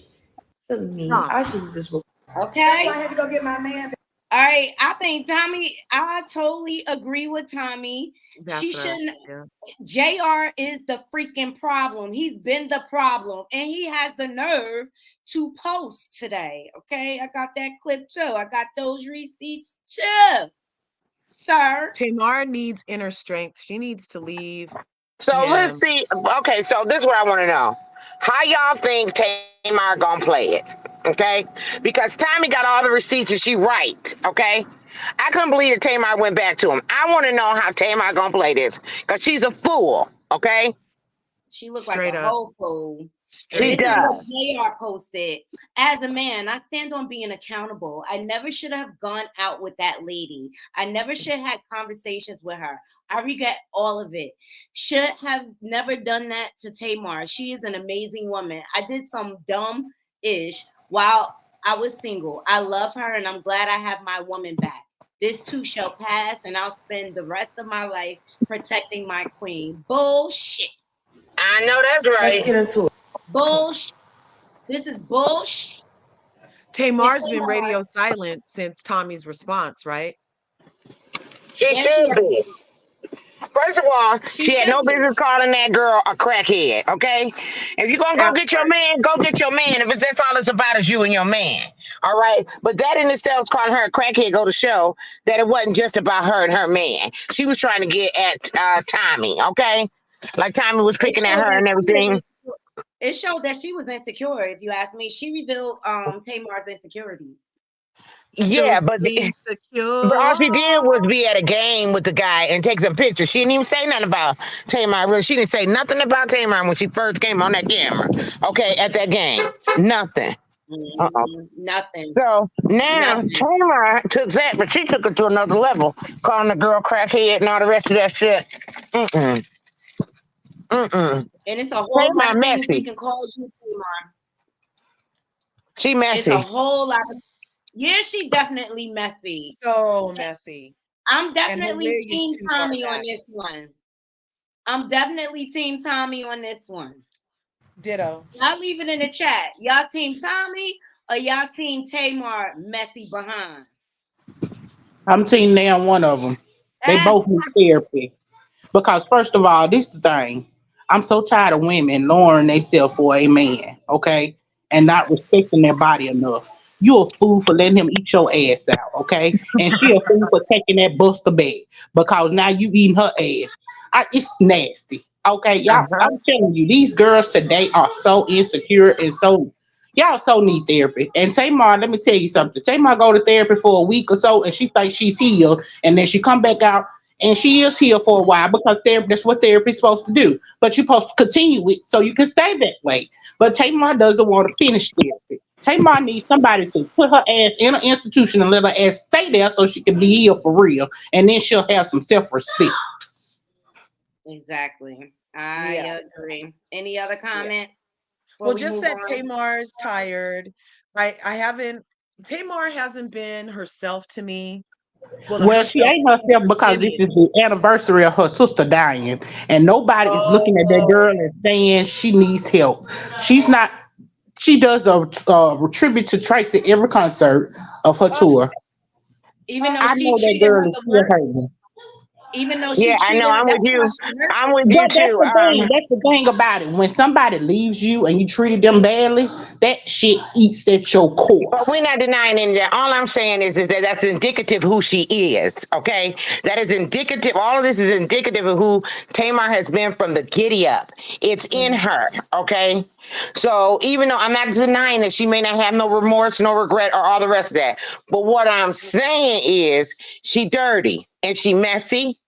I should just... Okay. That's why I had to go get my man. All right. I think Tommy, I totally agree with Tommy. She shouldn't. JR is the freaking problem. He's been the problem. And he has the nerve to post today. Okay. I got that clip too. I got those receipts too. Sir. Tamar needs inner strength. She needs to leave. So let's see. Okay. So this is what I want to know. How y'all think Tamar gonna play it? Okay, because Tommy got all the receipts and she right. Okay, I couldn't believe that Tamar went back to him. I want to know how Tamar gonna play this because she's a fool. Okay, she looks like a whole fool. She does. JR posted, as a man, I stand on being accountable. I never should have gone out with that lady. I never should have had conversations with her. I regret all of it. Should have never done that to Tamar. She is an amazing woman. I did some dumb-ish while I was single. I love her and I'm glad I have my woman back. This too shall pass and I'll spend the rest of my life protecting my queen. Bullshit. I know that's right. Let's get into it. Bullshit. This is bullshit. Tamar's been radio silent since Tommy's response, right? She should be. First of all, she had no business calling that girl a crackhead, okay? If you're going to go get your man, go get your man. If that's all it's about is you and your man, all right? But that in itself, calling her a crackhead, go to show that it wasn't just about her and her man. She was trying to get at Tommy, okay? Like Tommy was picking at her and everything. It showed that she was insecure, if you ask me. She revealed Tamar's insecurities. Yeah, but all she did was be at a game with the guy and take some pictures. She didn't even say nothing about Tamar. Really, she didn't say nothing about Tamar when she first came on that camera. Okay, at that game, nothing. Nothing. So now Tamar took that, but she took it to another level, calling the girl crackhead and all the rest of that shit. And it's a whole lot of things we can call you, Tamar. She messy. It's a whole lot of. Yeah, she definitely messy. So messy. I'm definitely team Tommy on this one. Ditto. Y'all leave it in the chat. Y'all team Tommy or y'all team Tamar messy behind? I'm team down one of them. They Ah, both need therapy. Because first of all, this the thing. I'm so tired of women lowering themselves for a man, okay, and not respecting their body enough. You a fool for letting him eat your ass out, okay? And she a fool for taking that buster back because now you eating her ass. It's nasty, okay? Y'all, Uh-huh. I'm telling you, these girls today are so insecure and so y'all so need therapy. And Tamar, let me tell you something. Tamar go to therapy for a week or so, and she thinks she's healed, and then she come back out and she is here for a while because therapy, that's what therapy is supposed to do. But you're supposed to continue it so you can stay that way. But Tamar doesn't want to finish therapy. Tamar needs somebody to put her ass in an institution and let her ass stay there so she can be healed for real. And then she'll have some self respect. exactly. I Yeah. agree. Any other Yeah. comment before Well, we just move that on? Tamar's tired. I haven't. Tamar hasn't been herself to me. Well, not Well, she herself ain't herself because this Chrisean. is the anniversary of her sister dying, and nobody is looking at that Oh, girl and saying she needs help. She's not. She does the tribute to Tracy every concert of her oh, tour. Even though I she know that treated her girl is the still worst, hurting. even though Yeah, she I know. treated her, I'm with that's why you. she hurt I'm so with But you bad. too. that's the thing about it. When somebody leaves you and you treated them badly, that shit eats at your core. But we're not denying any of that. All I'm saying is that that's indicative who she is. Okay, that is indicative. All of this is indicative of who Tamar has been from the giddy up. It's in Mhm. her. Okay, so even though I'm not denying that she may not have no remorse, no regret, or all the rest of that, but what I'm saying is she dirty and she messy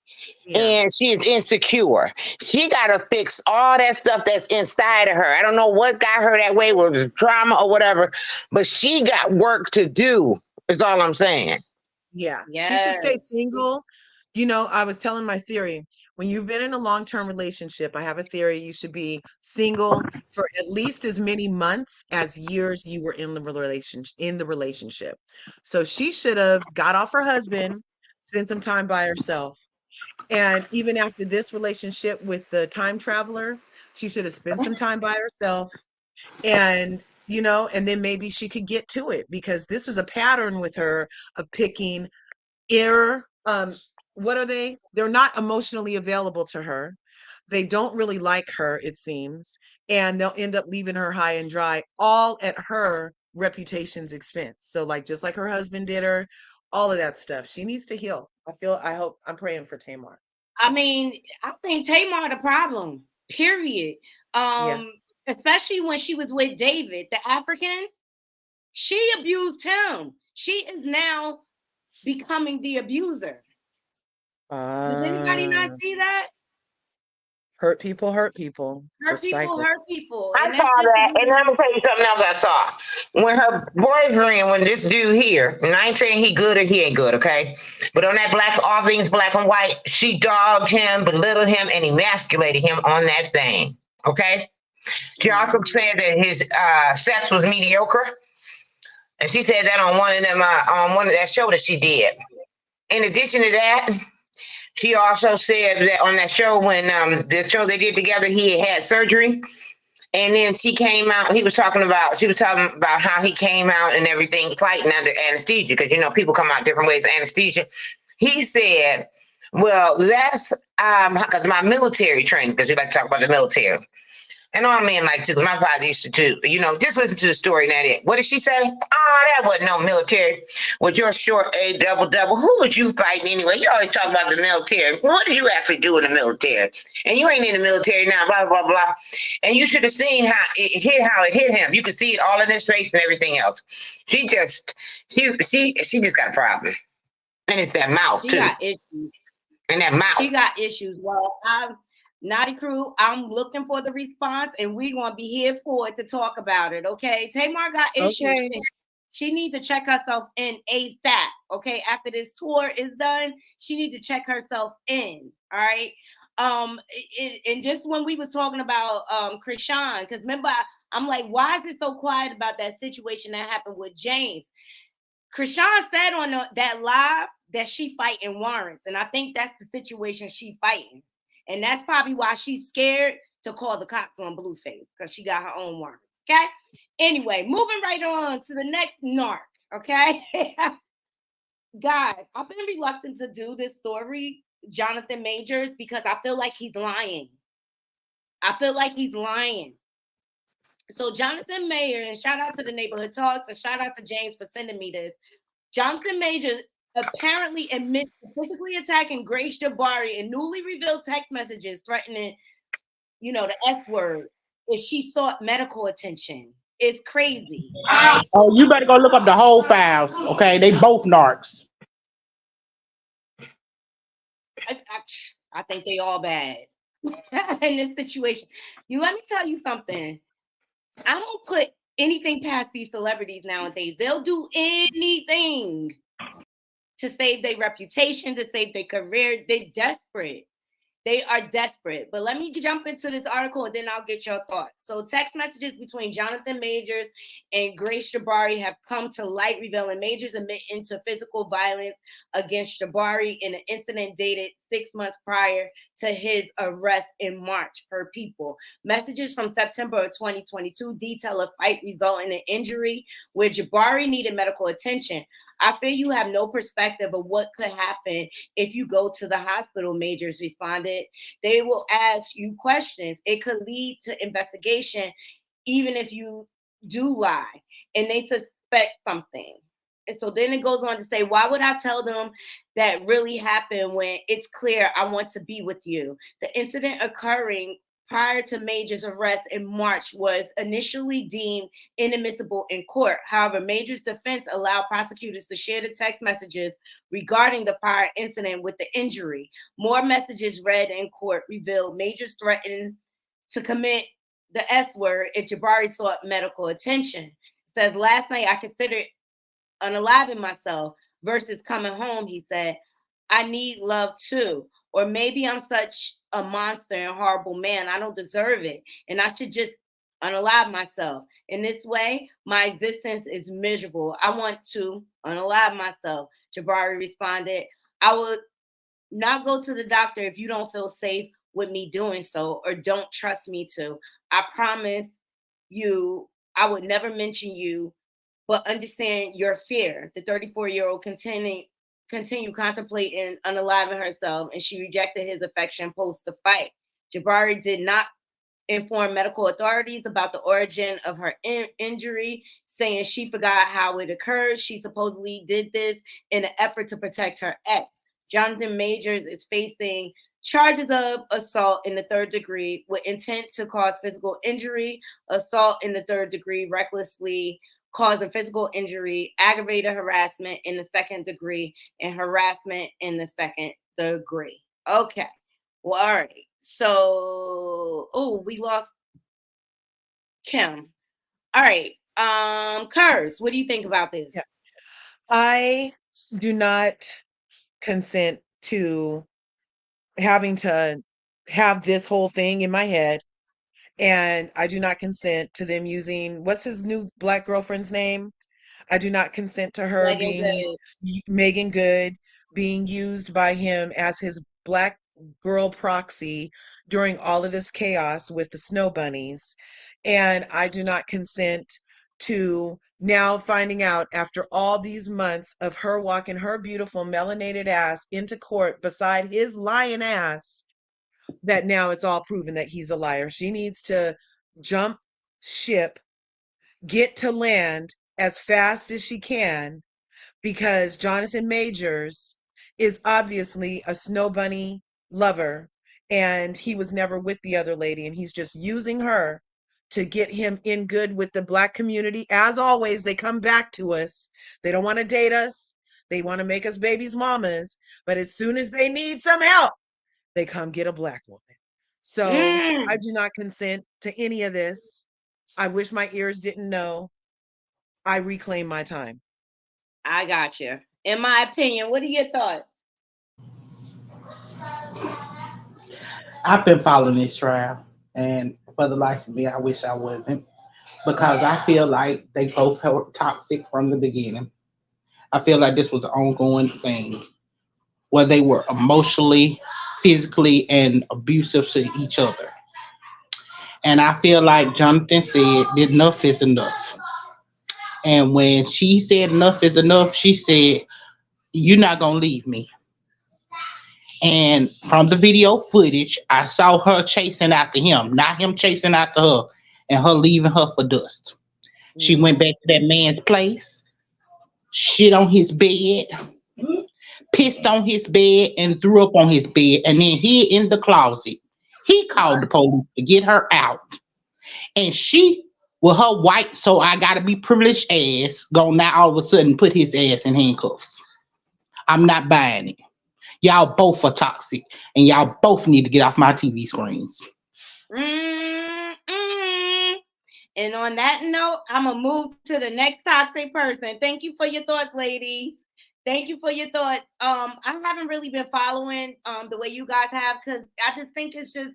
yeah. and she is insecure. She got to fix all that stuff that's inside of her. I don't know what got her that way, whether it was drama or whatever, but she got work to do, is all I'm saying. Yeah, she should stay Yes. single. You know, I was telling my theory. When you've been in a long-term relationship, I have a theory you should be single for at least as many months as years you were in the relationship. So she should have got off her husband, spent some time by herself. And even after this relationship with the time traveler, she should have spent some time by herself and and then maybe she could get to it because this is a pattern with her of picking air what are they? They're not emotionally available to her. They don't really like her, it seems, and they'll end up leaving her high and dry, all at her reputation's expense. So like just like her husband did her, all of that stuff. She needs to heal. I'm praying for Tamar. I mean, I think Tamar the problem. Period. Yeah. Especially when she was with David, the African, she abused him. She is now becoming the abuser. Does anybody not Uh see that? hurt people hurt people. The cycle. Hurt people, I and saw that's just that, and really I'm gonna tell you something else I saw. When her boyfriend, when this dude here, and I ain't saying he good or he ain't good, okay? But on that black, all things black and white, she dogged him, belittled him, and emasculated him on that thing, okay? She also Mhm. said that his sex was mediocre, and she said that on one of them, on one of that show that she did. In addition to that, she also said that on that show when the show they did together, he had surgery. And then she was talking about how he came out and everything fighting under anesthesia because people come out different ways of anesthesia. He said, "Well, that's because my military training, because we like to talk about the military." And all men like to, 'cause my father used to too. Just listen to the story and that it. What did she say? Oh, that wasn't no military. With your short A double double, who was you fighting anyway? You always talk about the military. What did you actually do in the military? And you ain't in the military now, blah, blah, blah. And you should have seen how it hit him. You could see it all in his face and everything else. She just got a problem. And it's that mouth she too. got issues. And that She mouth. got issues. Well, Naughty Crew, I'm looking for the response, and we're gonna be here for it to talk about it. Okay, Tamar got issues. Okay. She needs to check herself in ASAP. Okay, after this tour is done, she needs to check herself in. All right. And just when we was talking about Chrisean, because remember, I'm like, why is it so quiet about that situation that happened with James? Chrisean said on that live that she fighting warrants, and I think that's the situation she fighting, and that's probably why she's scared to call the cops on Blueface because she got her own warrants. Okay. Anyway, moving right on to the next narc. Okay. Guys, I've been reluctant to do this story, Jonathan Majors, because I feel like he's lying. So Jonathan Mayer, and shout out to the Neighborhood Talks, and shout out to James for sending me this. Jonathan Majors apparently admits to physically attacking Grace Jabari in newly revealed text messages threatening, the F word if she sought medical attention. It's crazy. Right? Oh, you better go look up the whole files. Okay, they both narcs. I think they all bad in this situation. Let me tell you something. I don't put anything past these celebrities nowadays. They'll do anything to save their reputation, to save their career. They're desperate. They are desperate. But let me jump into this article and then I'll get your thoughts. So text messages between Jonathan Majors and Grace Jabari have come to light, revealing Majors admitting to physical violence against Jabari in an incident dated 6 months prior to his arrest in March, per People. Messages from September of 2022 detail a fight resulting in injury where Jabari needed medical attention. I fear you have no perspective of what could happen if you go to the hospital, Majors responded. They will ask you questions. It could lead to investigation, even if you do lie, and they suspect something. And so then it goes on to say, why would I tell them that really happened when it's clear I want to be with you? The incident occurring prior to Major's arrest in March was initially deemed inadmissible in court. However, Major's defense allowed prosecutors to share the text messages regarding the prior incident with the injury. More messages read in court revealed Major's threatened to commit the S word if Jabari sought medical attention. It says, last night I considered unaliving myself versus coming home, he said. I need love too. Or maybe I'm such a monster and horrible man. I don't deserve it. And I should just unalive myself. In this way, my existence is miserable. I want to unalive myself. Jabari responded, I would not go to the doctor if you don't feel safe with me doing so or don't trust me to. I promise you I would never mention you, but understand your fear. The 34-year-old continued contemplating unaliving herself, and she rejected his affection post the fight. Jabari did not inform medical authorities about the origin of her injury, saying she forgot how it occurred. She supposedly did this in an effort to protect her ex. Jonathan Majors is facing charges of assault in the third degree with intent to cause physical injury, assault in the third degree, recklessly causing physical injury, aggravated harassment in the second degree, and harassment in the second degree. Okay. Well, all right. So, we lost Kim. All right. Kurz, what do you think about this? Yeah. I do not consent to having to have this whole thing in my head. And I do not consent to them using, what's his new black girlfriend's name? I do not consent to her Megan Good being used by him as his black girl proxy during all of this chaos with the snow bunnies. And I do not consent to now finding out after all these months of her walking her beautiful melanated ass into court beside his lying ass, that now it's all proven that he's a liar. She needs to jump ship, get to land as fast as she can, because Jonathan Majors is obviously a snow bunny lover, and he was never with the other lady, and he's just using her to get him in good with the black community. As always, they come back to us. They don't want to date us. They want to make us babies' mamas. But as soon as they need some help, they come get a black woman. So I do not consent to any of this. I wish my ears didn't know. I reclaim my time. I got you. In my opinion, what are your thoughts? I've been following this trial, and for the life of me, I wish I wasn't, because I feel like they both were toxic from the beginning. I feel like this was an ongoing thing where they were emotionally, physically, and abusive to each other. And I feel like Jonathan said enough is enough. And when she said enough is enough, she said, "You're not gonna leave me." And from the video footage, I saw her chasing after him, not him chasing after her, and her leaving her for dust. She went back to that man's place, shit on his bed, pissed on his bed, and threw up on his bed, and then hid in the closet. He called the police to get her out. And she, with her white, so I gotta be privileged ass, gonna now all of a sudden put his ass in handcuffs. I'm not buying it. Y'all both are toxic, and y'all both need to get off my TV screens. And on that note, I'm gonna move to the next toxic person. Thank you for your thoughts, ladies. Thank you for your thoughts. I haven't really been following the way you guys have, because I just think it's just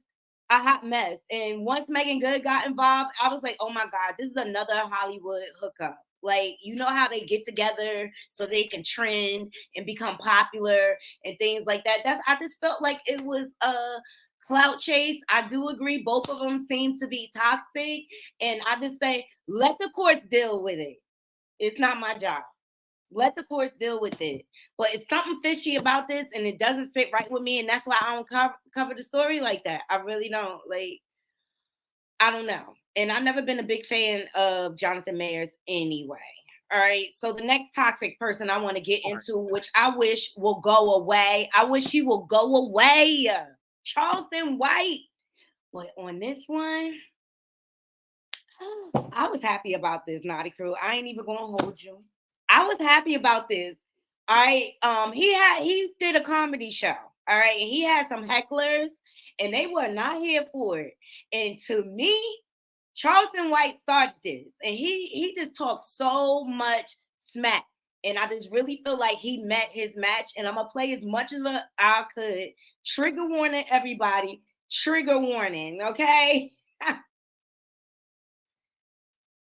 a hot mess. And once Megan Good got involved, I was like, oh my God, this is another Hollywood hookup. Like, you know how they get together so they can trend and become popular and things like that. I just felt like it was a clout chase. I do agree. Both of them seem to be toxic. And I just say, let the courts deal with it. It's not my job. Let the courts deal with it. But it's something fishy about this, and it doesn't sit right with me. And that's why I don't cover the story like that. I really don't. Like, I don't know. And I've never been a big fan of Jonathan Mayers anyway. All right. So the next toxic person I want to get into, which I wish will go away. I wish he will go away. Charleston White. But on this one, I was happy about this, Naughty Crew. I ain't even gonna hold you. I was happy about this. All right. He did a comedy show. All right. And he had some hecklers, and they were not here for it. And to me, Charleston White started this, and he just talked so much smack. And I just really feel like he met his match. And I'm gonna play as much as I could. Trigger warning, everybody. Trigger warning, okay?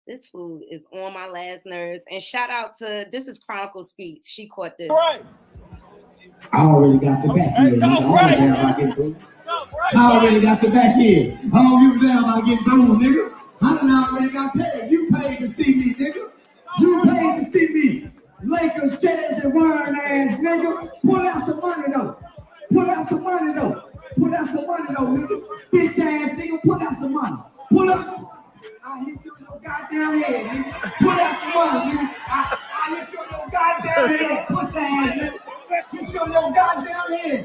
This food is on my last nerves. And shout out to, this is Chronicle Speech. She caught this. Right. I already got the back here. I already got the back here. I don't give a damn about getting booed, nigga. I done already got paid. You paid to see me, nigga. You paid to see me. Lakers, chairs, and wine ass, nigga. Pull out some money, though. Pull out some money, though. Pull out some money, though, nigga. Bitch ass, nigga. Pull out some money. Pull up. I hit you in your goddamn head, nigga. Pull out some money, nigga. I hit you in your goddamn head. Pussy ass, nigga. Hit you in your goddamn head.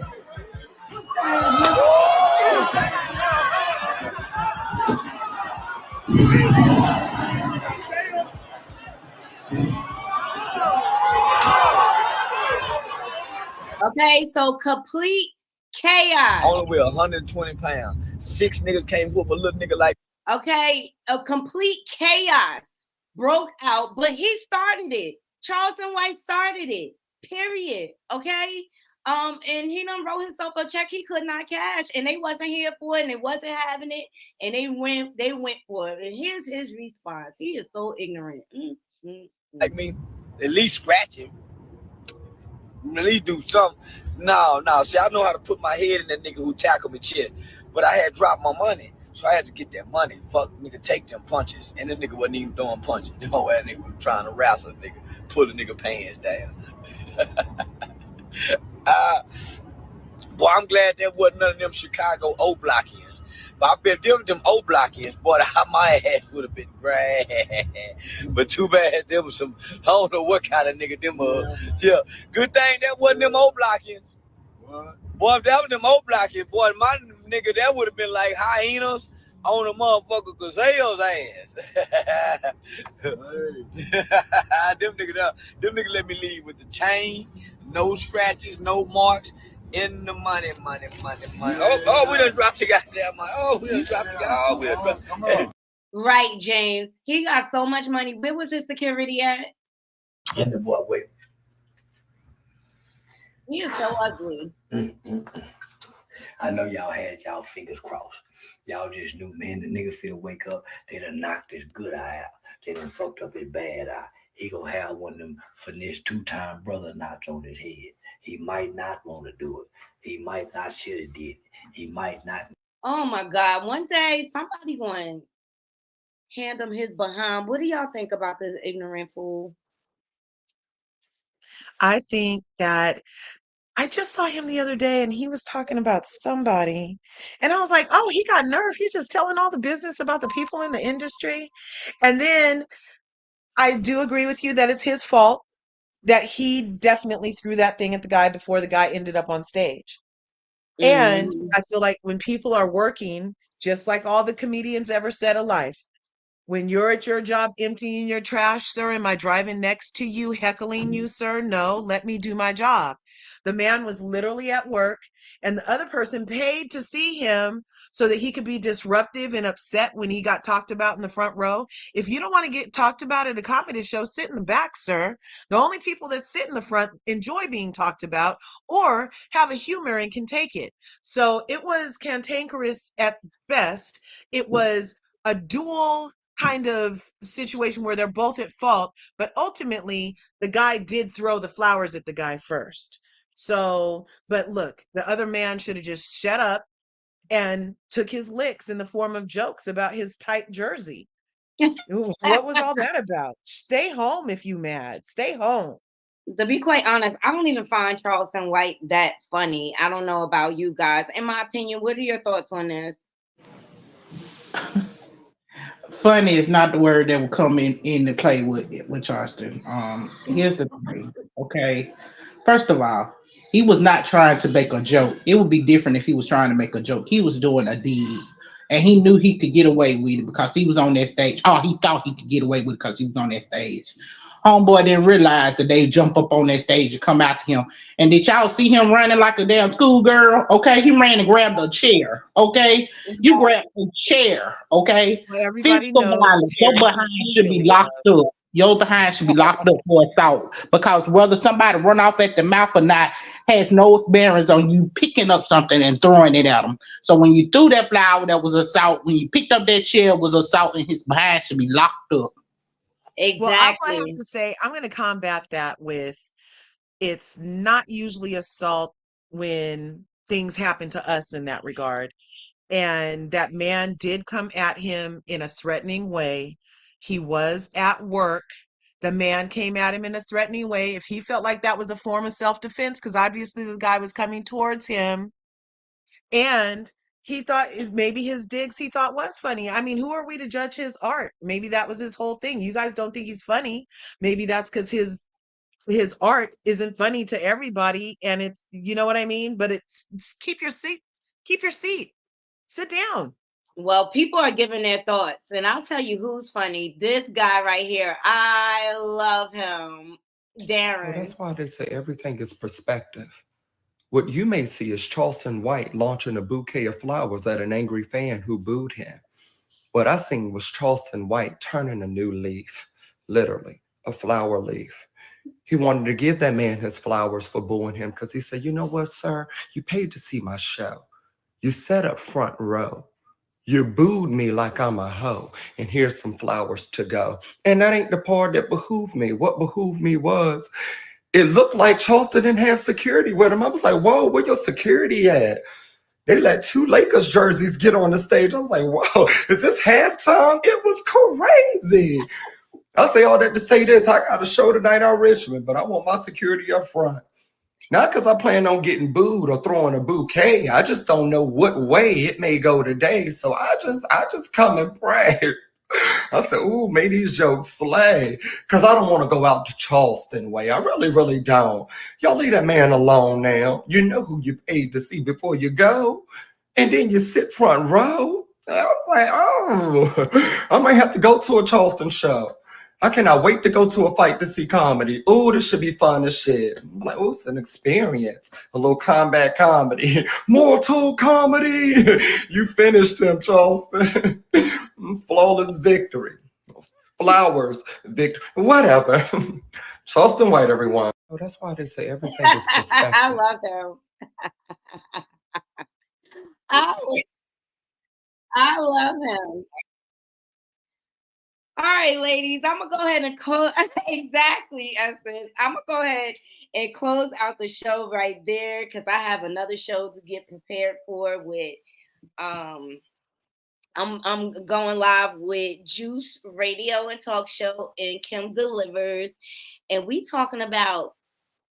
Pussy ass, nigga. Okay, so complete chaos. Only weigh 120 pounds. 6 niggas can't whoop a little nigga like. Okay, a complete chaos broke out, but he started it. Charleston White started it. Period. Okay. And he done wrote himself a check he could not cash, and they wasn't here for it, and they wasn't having it, and they went for it. And here's his response. He is so ignorant. Like me, at least scratch him. At least do something. No. See, I know how to put my head in that nigga who tackled me shit, but I had dropped my money. So I had to get that money. Fuck, nigga, take them punches. And the nigga wasn't even throwing punches. Oh, that nigga was trying to wrestle the nigga, pull the nigga pants down. Boy, I'm glad there wasn't none of them Chicago O-Blockians. But I bet them O-Blockians, boy, my ass would have been great. But too bad there was some, I don't know what kind of nigga them was. Yeah, good thing that wasn't them O-Blockians. Boy, if that was them O-Blockians, boy, my nigga, that would have been like hyenas on a motherfucker gazelle's ass. Them niggas let me leave with the chain, no scratches, no marks, in the money. Oh, we done dropped the goddamn money. Right, James. He got so much money. Where was his security at? And the boy, wait. He is so ugly. I know y'all had y'all fingers crossed. Y'all just knew, man, the nigga finna wake up. They done knocked his good eye out. They done fucked up his bad eye. He gonna have one of them finesse 2-time brother knots on his head. He might not want to do it. He might not should have did it. He might not. Oh my God. One day somebody going to hand him his behind. What do y'all think about this ignorant fool? I think that I just saw him the other day and he was talking about somebody. And I was like, oh, he got nerve. He's just telling all the business about the people in the industry. And then I do agree with you that it's his fault that he definitely threw that thing at the guy before the guy ended up on stage. And Mm. I feel like when people are working, just like all the comedians ever said of life, when you're at your job emptying your trash, sir, am I driving next to you, heckling you, sir? No, let me do my job. The man was literally at work, and the other person paid to see him so that he could be disruptive and upset when he got talked about in the front row. If you don't want to get talked about at a comedy show, sit in the back, sir. The only people that sit in the front enjoy being talked about or have a humor and can take it. So it was cantankerous at best. It was a dual kind of situation where they're both at fault, but ultimately the guy did throw the flowers at the guy first. So, but look, the other man should have just shut up and took his licks in the form of jokes about his tight jersey. What was all that about? Stay home if you mad. Stay home. To be quite honest, I don't even find Charleston White that funny. I don't know about you guys. In my opinion, what are your thoughts on this? Funny is not the word that will come into play with Charleston. Here's the thing, okay. First of all, he was not trying to make a joke. It would be different if he was trying to make a joke. He was doing a deed, and he knew he could get away with it because he was on that stage. Oh, he thought he could get away with it because he was on that stage. Homeboy didn't realize that they jump up on that stage and come after him. And did y'all see him running like a damn schoolgirl? Okay, he ran and grabbed a chair. Okay, you grabbed a chair. Okay, Well, everybody physical knows violence. Your chairs is behind should be legally locked up. Your behind should be locked up for assault because whether somebody run off at the mouth or not has no bearings on you picking up something and throwing it at them. So when you threw that flower, that was assault. When you picked up that chair, it was assault, and his behind should be locked up. Well, I'm gonna have Exactly. to say I'm gonna combat that with it's not usually assault when things happen to us in that regard. And that man did come at him in a threatening way. He was at work. The man came at him in a threatening way. If he felt like that was a form of self-defense, because obviously the guy was coming towards him and he thought maybe his digs he thought was funny. I mean, who are we to judge his art? Maybe that was his whole thing. You guys don't think he's funny. Maybe that's because his art isn't funny to everybody, and it's, you know what I mean? But it's keep your seat, sit down. Well, people are giving their thoughts, and I'll tell you who's funny. This guy right here. I love him. Well, Darren. that's why they say everything is perspective. What you may see is Charleston White launching a bouquet of flowers at an angry fan who booed him. What I seen was Charleston White turning a new leaf, literally, a flower leaf. He wanted to give that man his flowers for booing him because he said, you know what, sir? You paid to see my show. You sat up front row. You booed me like I'm a hoe, and here's some flowers to go. And that ain't the part that behooved me. What behooved me was it looked like Charleston didn't have security with him. I was like, whoa, where your security at? They let two Lakers jerseys get on the stage. I was like, whoa, is this halftime? It was crazy. I say all that to say this. I got a show tonight on Richmond, but I want my security up front. Not because I plan on getting booed or throwing a bouquet. I just don't know what way it may go today. So I just come and pray. I said, ooh, may these jokes slay. Because I don't want to go out the Charleston way. I really, really don't. Y'all leave that man alone now. You know who you paid to see before you go. And then you sit front row. I was like, oh, I might have to go to a Charleston show. I cannot wait to go to a fight to see comedy. Ooh, this should be fun as shit. I'm like, oh, it's an experience. A little combat comedy. Mortal comedy. You finished him, Charleston. Flawless victory. Flowers, victory. Whatever. Charleston White, everyone. Oh, that's why they say everything is perspective. I love him. I love him. All right, ladies, I'm gonna go ahead and close. Exactly, Essence. I'm gonna go ahead and close out the show right there because I have another show to get prepared for with I'm going live with Juice Radio and Talk Show and Kim Delivers, and we talking about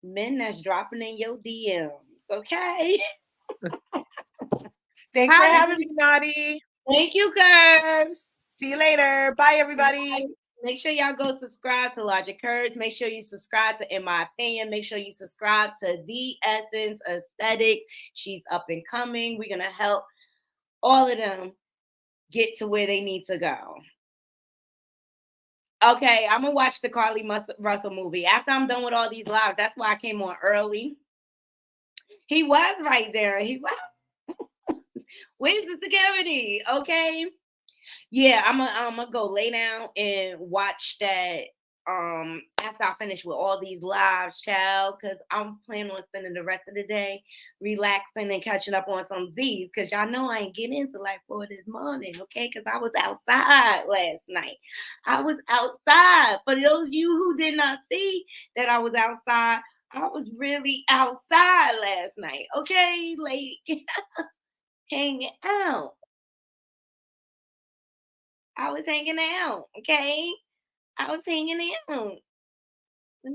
men that's dropping in your DMs. Okay. Thanks for having me, Naughty. Thank you, Curves. See you later. Bye, everybody. Make sure y'all go subscribe to Logic Curves. Make sure you subscribe to In My Opinion. Make sure you subscribe to The Essence Aesthetics. She's up and coming. We're gonna help all of them get to where they need to go. Okay, I'm gonna watch the Carly Russell movie after I'm done with all these lives. That's why I came on early. He was right there. He was. Where's the security? Okay. Yeah, I'm gonna go lay down and watch that after I finish with all these lives, child, because I'm planning on spending the rest of the day relaxing and catching up on some Z's, because y'all know I ain't getting into like 4 this morning, okay? Because I was outside last night. I was outside. For those of you who did not see that I was outside, I was really outside last night, okay? Like, hanging out. I was hanging out, okay? I was hanging out. Let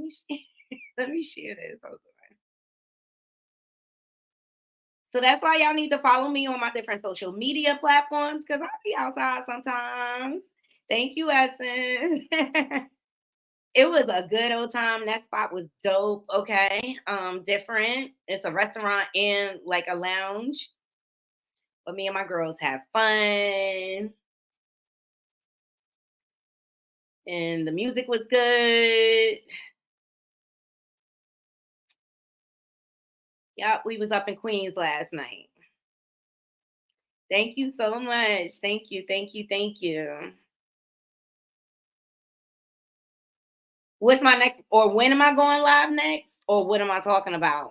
me share this. So that's why y'all need to follow me on my different social media platforms, because I'll be outside sometimes. Thank you, Essence. It was a good old time. That spot was dope, okay? Different. It's a restaurant and like a lounge. But me and my girls have fun. And the music was good. Yep, we was up in Queens last night. Thank you so much. Thank you, thank you, thank you. What's my next, or when am I going live next? Or what am I talking about?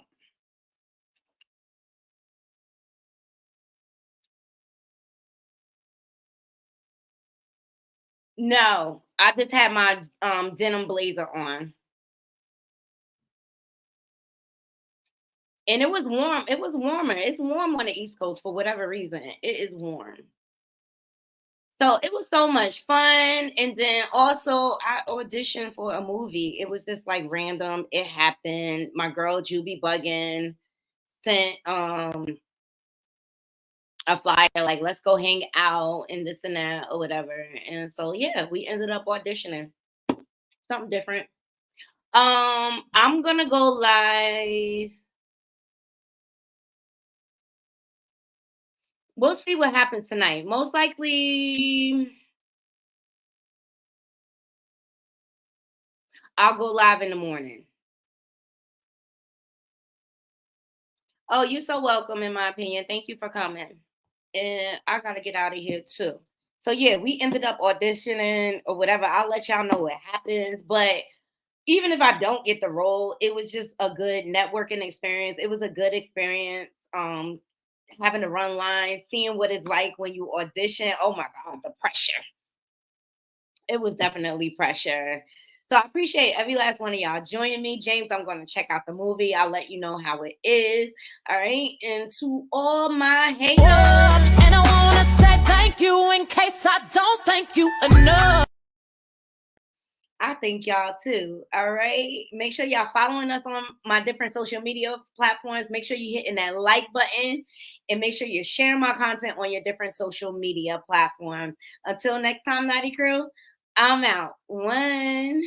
No, I just had my denim blazer on. And it was warm. It was warmer. It's warm on the East Coast for whatever reason. It is warm. So it was so much fun. And then also I auditioned for a movie. It was just like random. It happened. My girl Juby Buggin sent a flyer like, let's go hang out and this and that or whatever. And so yeah, we ended up auditioning something different. I'm gonna go live. We'll see what happens tonight. Most likely I'll go live in the morning. Oh, you're so welcome, in my opinion. Thank you for coming. And I gotta get out of here too. So yeah, we ended up auditioning or whatever. I'll let y'all know what happens. But even if I don't get the role, it was just a good networking experience. It was a good experience. Having to run lines, seeing what it's like when you audition. Oh my God, the pressure. It was definitely pressure. So I appreciate every last one of y'all joining me. James, I'm going to check out the movie. I'll let you know how it is. All right. And to all my haters. And I want to say thank you in case I don't thank you enough. I thank y'all too. All right. Make sure y'all following us on my different social media platforms. Make sure you're hitting that like button and make sure you're sharing my content on your different social media platforms. Until next time, Naughty Crew, I'm out. 1.